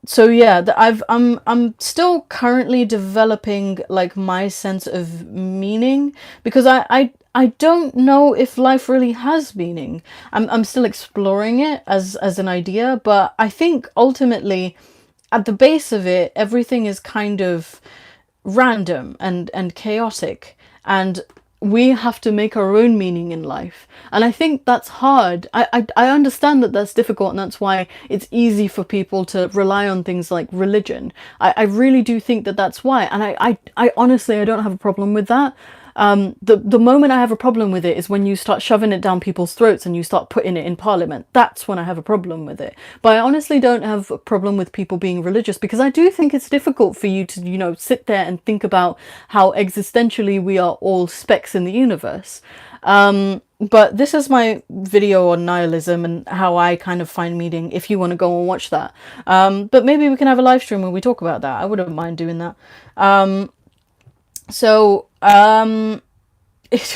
So yeah, I'm still currently developing, like, my sense of meaning, because I don't know if life really has meaning. I'm still exploring it as an idea, but I think ultimately at the base of it, everything is kind of random and chaotic, and we have to make our own meaning in life. And I think that's hard. I understand that that's difficult, and that's why it's easy for people to rely on things like religion. I really do think that that's why. And I honestly, I don't have a problem with that. The moment I have a problem with it is when you start shoving it down people's throats and you start putting it in Parliament. That's when I have a problem with it. But I honestly don't have a problem with people being religious, because I do think it's difficult for you to, you know, sit there and think about how existentially we are all specks in the universe. But this is my video on nihilism and how I kind of find meaning, if you want to go and watch that. But maybe we can have a live stream where we talk about that. I wouldn't mind doing that.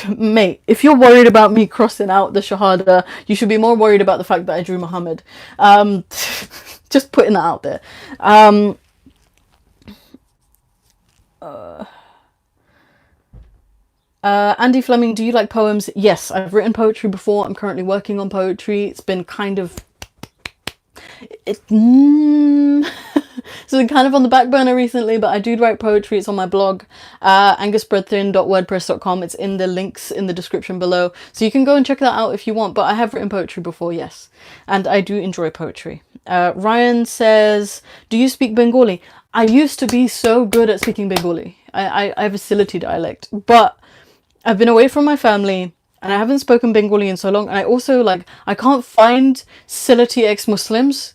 Mate, if you're worried about me crossing out the Shahada, you should be more worried about the fact that I drew Muhammad. Just putting that out there. Andy Fleming, do you like poems? Yes, I've written poetry before. I'm currently working on poetry. It's been kind of... So kind of on the back burner recently, but I do write poetry. It's on my blog, angusbreadthin.wordpress.com. It's in the links in the description below, so you can go and check that out if you want. But I have written poetry before, yes, and I do enjoy poetry. Ryan says, do you speak Bengali? I used to be so good at speaking Bengali. I have a Sylheti dialect, but I've been away from my family and I haven't spoken Bengali in so long. And I also, like, I can't find Sylheti ex-Muslims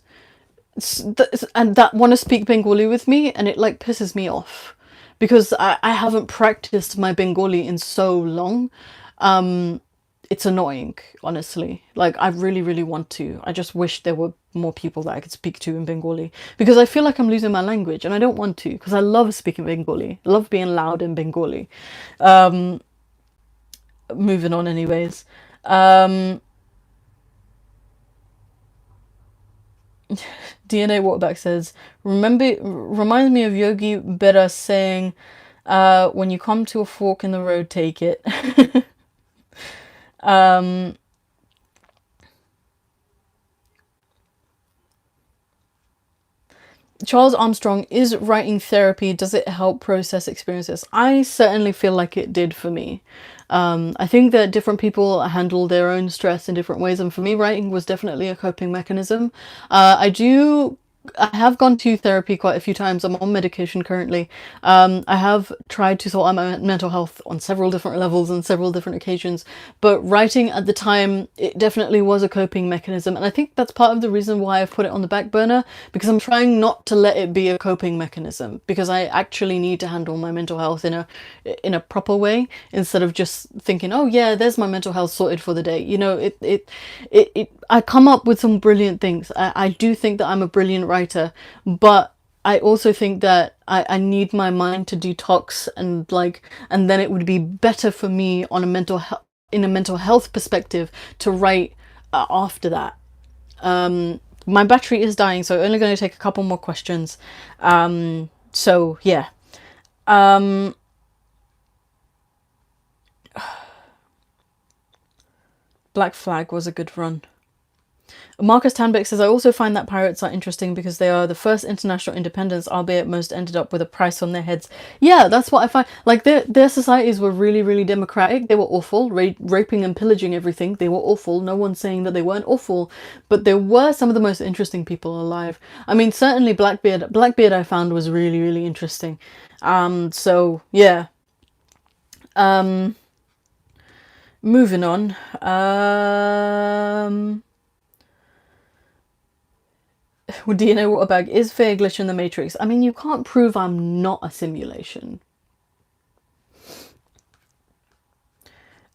and that want to speak Bengali with me, and it, like, pisses me off because I haven't practiced my Bengali in so long. It's annoying, honestly. Like, I really, really want to. I just wish there were more people that I could speak to in Bengali, because I feel like I'm losing my language and I don't want to, because I love speaking Bengali. I love being loud in Bengali. Moving on anyways. DNA Waterback says, reminds me of Yogi Berra saying, when you come to a fork in the road, take it. Charles Armstrong, is writing therapy? Does it help process experiences? I certainly feel like it did for me. I think that different people handle their own stress in different ways, and for me, writing was definitely a coping mechanism. I have gone to therapy quite a few times. I'm on medication currently. I have tried to sort out my mental health on several different levels and several different occasions, but writing at the time, it definitely was a coping mechanism. And I think that's part of the reason why I've put it on the back burner, because I'm trying not to let it be a coping mechanism, because I actually need to handle my mental health in a proper way, instead of just thinking, oh yeah, there's my mental health sorted for the day. You know, I come up with some brilliant things. I do think that I'm a brilliant writer, but I also think that I need my mind to detox, and then it would be better for me on in a mental health perspective to write after that. My battery is dying, so only going to take a couple more questions. So yeah. Black Flag was a good run. Marcus Tanbeck says, I also find that pirates are interesting because they are the first international independents, albeit most ended up with a price on their heads. Yeah, that's what I find. Like, their societies were really, really democratic. They were awful, raping and pillaging everything. They were awful. No one's saying that they weren't awful, but there were some of the most interesting people alive. I mean, certainly Blackbeard I found was really, really interesting. So, yeah. Moving on. Do you know what a bag is? Fair glitch in the Matrix. I mean, you can't prove I'm not a simulation.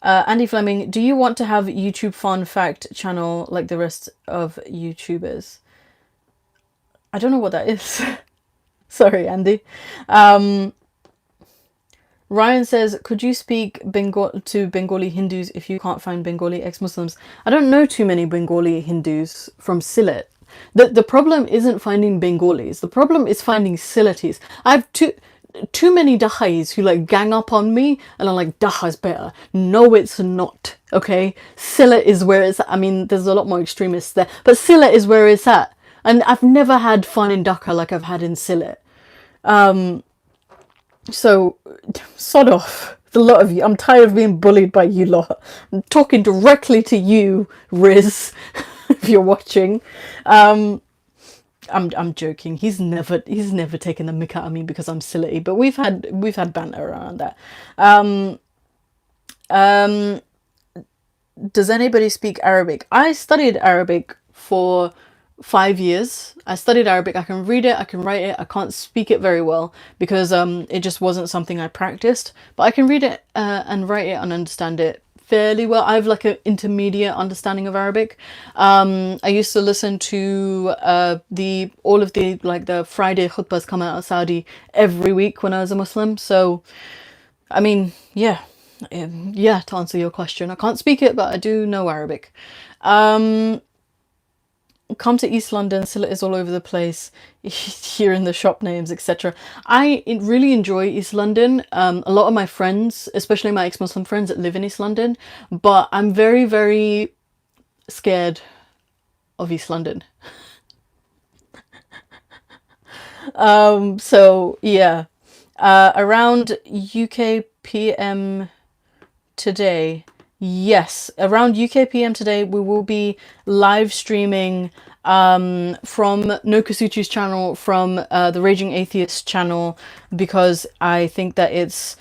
Andy Fleming, do you want to have YouTube fun fact channel like the rest of YouTubers? I don't know what that is. Sorry, Andy. Ryan says, could you speak to Bengali Hindus if you can't find Bengali ex-Muslims? I don't know too many Bengali Hindus from Sylhet. The problem isn't finding Bengalis. The problem is finding Sylhetis. I have too many Dahais who like gang up on me and are like, Daha's better. No, it's not. Okay? Sylhet is where it's at. I mean, there's a lot more extremists there, but Sylhet is where it's at. And I've never had fun in Dhaka like I've had in Sylhet. So, sod off. A lot of you. I'm tired of being bullied by you lot. I'm talking directly to you, Riz, if you're watching. I'm joking. He's never taken the mick out of me because I'm silly, but we've had banter around that. Does anybody speak Arabic? I studied Arabic for 5 years. I studied Arabic. I can read it, I can write it. I can't speak it very well because it just wasn't something I practiced, but I can read it and write it and understand it fairly well. I have like an intermediate understanding of Arabic. I used to listen to all of the Friday khutbahs come out of Saudi every week when I was a Muslim. So I mean, yeah, to answer your question, I can't speak it, but I do know Arabic. Come to East London. Sylhet is all over the place. Hearing the shop names, etc. I really enjoy East London. A lot of my friends, especially my ex-Muslim friends that live in East London, but I'm very, very scared of East London. So yeah, around UK PM today. Yes, around UK PM today, we will be live streaming from No Kasuchi's channel, from the Raging Atheist channel, because I think that it's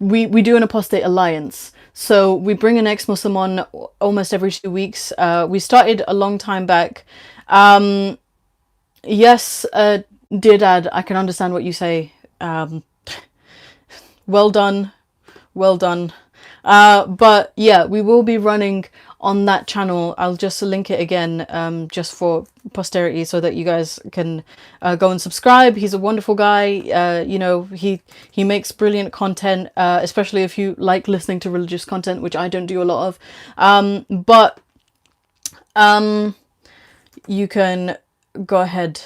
we do an apostate alliance. So we bring an ex-Muslim on almost every 2 weeks. We started a long time back. Yes, dear Dad, I can understand what you say. Well done, well done. But yeah, we will be running on that channel. I'll just link it again, just for posterity, so that you guys can go and subscribe. He's a wonderful guy. You know, he makes brilliant content, especially if you like listening to religious content, which I don't do a lot of. But you can go ahead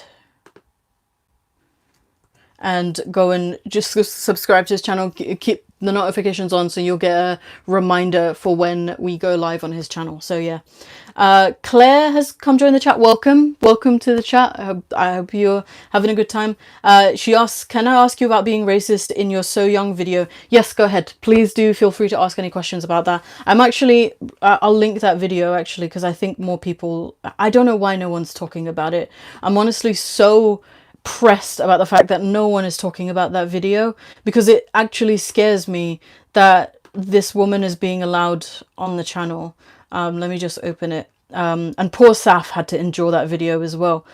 and go and just subscribe to his channel, keep the notifications on, so you'll get a reminder for when we go live on his channel. So yeah, Claire has come join the chat. Welcome to the chat. I hope you're having a good time. She asks, can I ask you about being racist in your So Young video? Yes, go ahead, please do feel free to ask any questions about that. I'm actually I'll link that video actually, because I think more people, I don't know why no one's talking about it. I'm honestly so pressed about the fact that no one is talking about that video, because it actually scares me that this woman is being allowed on the channel. Let me just open it. And poor Saf had to endure that video as well,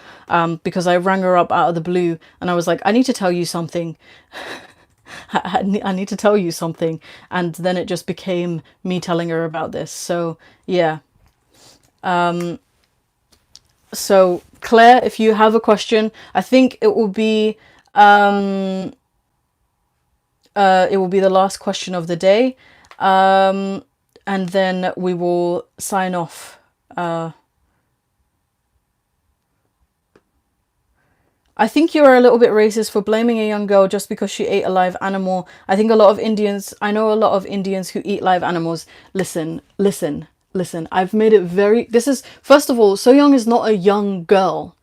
because I rang her up out of the blue and I was like, I need to tell you something. I need to tell you something. And then it just became me telling her about this. So yeah. So Claire, if you have a question, I think it will be the last question of the day, and then we will sign off. I think you are a little bit racist for blaming a young girl just because she ate a live animal. I know a lot of Indians who eat live animals. Listen, I've made it very, first of all, So Young is not a young girl.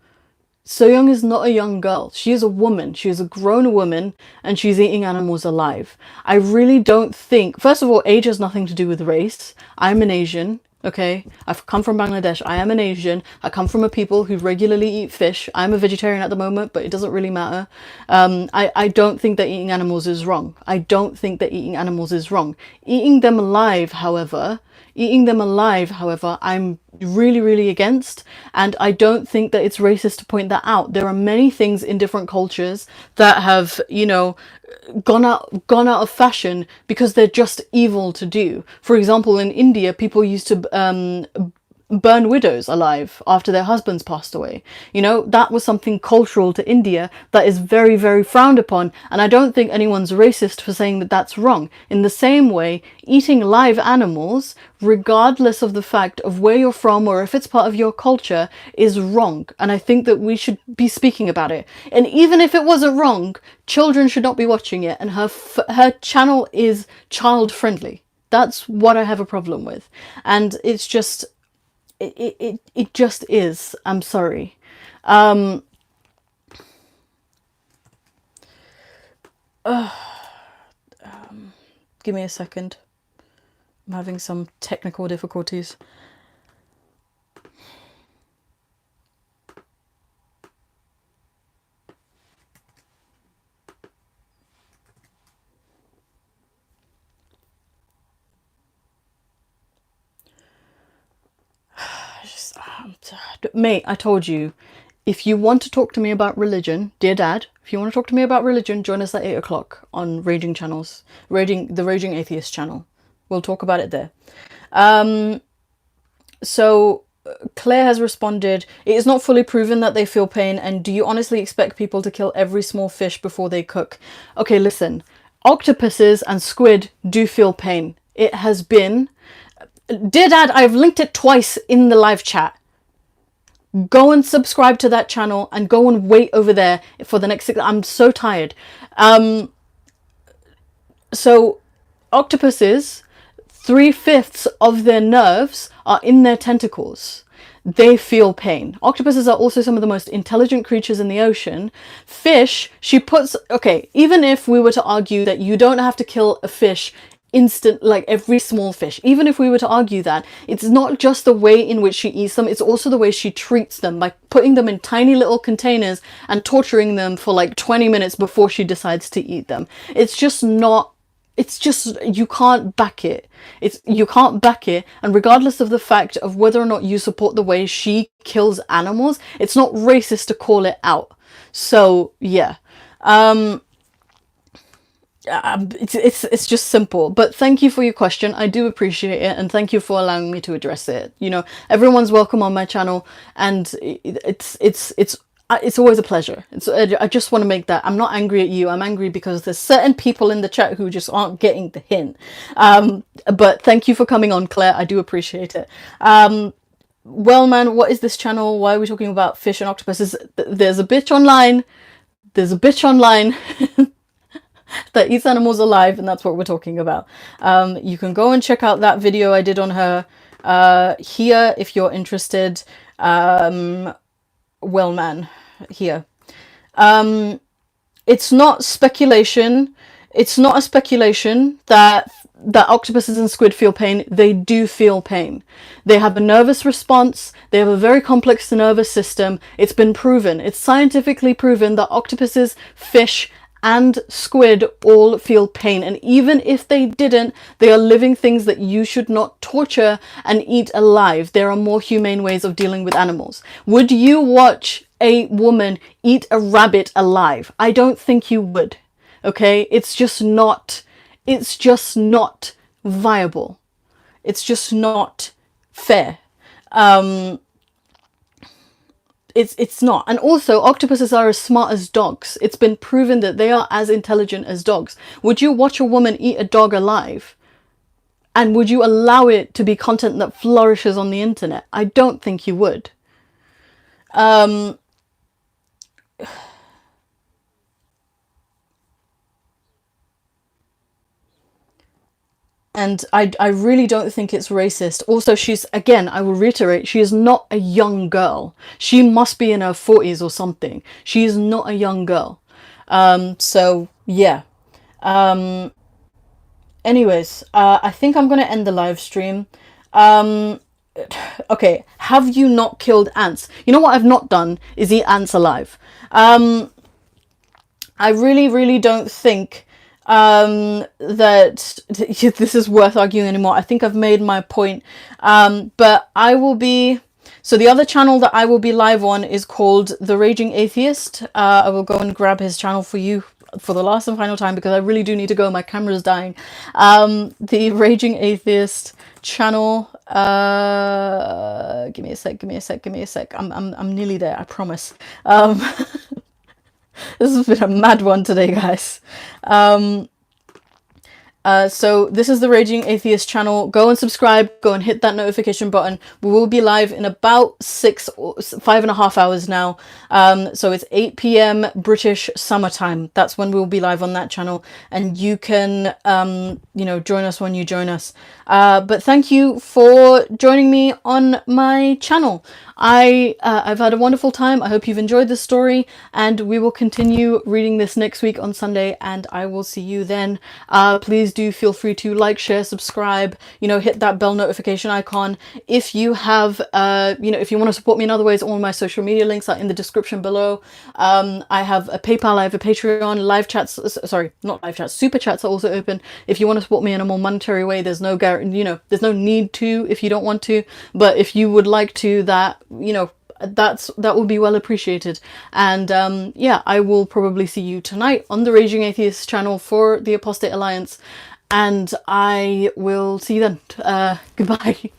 So Young is not a young girl. She is a woman. She is a grown woman, and she's eating animals alive. I really don't think, first of all, age has nothing to do with race. I'm an Asian. Okay, I've come from Bangladesh. I am an Asian. I come from a people who regularly eat fish. I'm a vegetarian at the moment, but it doesn't really matter. I don't think that eating animals is wrong. Eating them alive, however, I'm really, really against, and I don't think that it's racist to point that out. There are many things in different cultures that have, you know, gone out of fashion because they're just evil to do. For example, in India, people used to burn widows alive after their husbands passed away. You know, that was something cultural to India that is very, very frowned upon, and I don't think anyone's racist for saying that that's wrong. In the same way, eating live animals, regardless of the fact of where you're from or if it's part of your culture, is wrong, and I think that we should be speaking about it. And even if it wasn't wrong, children should not be watching it, and her channel is child friendly. That's what I have a problem with, and it's just it just is. I'm sorry. Give me a second. I'm having some technical difficulties. Mate, I told you, if you want to talk to me about religion, dear dad, if you want to talk to me about religion, join us at 8 o'clock on Raging Channels, the Raging Atheist channel. We'll talk about it there. So Claire has responded, it is not fully proven that they feel pain, and do you honestly expect people to kill every small fish before they cook? Okay, listen, octopuses and squid do feel pain. It has been... Dear dad, I've linked it twice in the live chat. Go and subscribe to that channel and go and wait over there for the next 6... I'm so tired. So octopuses, 3/5 of their nerves are in their tentacles. They feel pain. Octopuses are also some of the most intelligent creatures in the ocean. Fish, she puts... Okay, even if we were to argue that you don't have to kill a fish instant, like every small fish, even if we were to argue that, it's not just the way in which she eats them, it's also the way she treats them by putting them in tiny little containers and torturing them for like 20 minutes before she decides to eat them. It's just not... It's just, you can't back it. You can't back it, and regardless of the fact of whether or not you support the way she kills animals, it's not racist to call it out. So yeah. It's just simple. But thank you for your question. I do appreciate it, and thank you for allowing me to address it. You know, everyone's welcome on my channel, and it's always a pleasure. I just want to make that I'm not angry at you. I'm angry because there's certain people in the chat who just aren't getting the hint. But thank you for coming on, Claire. I do appreciate it. Well, man, what is this channel? Why are we talking about fish and octopuses? There's a bitch online. There's a bitch online that eats animals alive, and that's what we're talking about. You can go and check out that video I did on her here if you're interested. Well, man, here. It's not speculation. It's not a speculation that octopuses and squid feel pain. They do feel pain. They have a nervous response. They have a very complex nervous system. It's been proven. It's scientifically proven that octopuses, fish, and squid all feel pain, and even if they didn't, they are living things that you should not torture and eat alive. There are more humane ways of dealing with animals. Would you watch a woman eat a rabbit alive? I don't think you would. Okay, it's just not viable. It's just not fair. It's not. And also, octopuses are as smart as dogs. It's been proven that they are as intelligent as dogs. Would you watch a woman eat a dog alive? And would you allow it to be content that flourishes on the internet? I don't think you would. And I really don't think it's racist. Also, she's, again, I will reiterate, she is not a young girl. She must be in her 40s or something. She is not a young girl. So, yeah. Anyways, I think I'm going to end the live stream. Okay, have you not killed ants? You know what I've not done is eat ants alive. I really don't think that this is worth arguing anymore. I think I've made my point. But I will be... So the other channel that I will be live on is called The Raging Atheist. I will go and grab his channel for you for the last and final time because I really do need to go. My camera's dying. The Raging Atheist channel. Give me a sec. I'm nearly there, I promise. This has been a mad one today, guys. So this is the Raging Atheist channel. Go and subscribe. Go and hit that notification button. We will be live in about 5.5 hours now. So it's 8 p.m. British summertime. That's when we'll be live on that channel. And you can, you know, join us when you join us. But thank you for joining me on my channel. I've had a wonderful time. I hope you've enjoyed this story, and we will continue reading this next week on Sunday, and I will see you then. Please do feel free to like, share, subscribe, you know, hit that bell notification icon. If you have, you know, if you want to support me in other ways, all my social media links are in the description below. I have a PayPal, I have a Patreon, live chats, sorry, not live chats, super chats are also open. If you want to support me in a more monetary way, there's no guarantee, you know, there's no need to if you don't want to, but if you would like to, that, you know, that would be well appreciated. And yeah, I will probably see you tonight on the Raging Atheist channel for the Apostate Alliance, and I will see you then. Goodbye.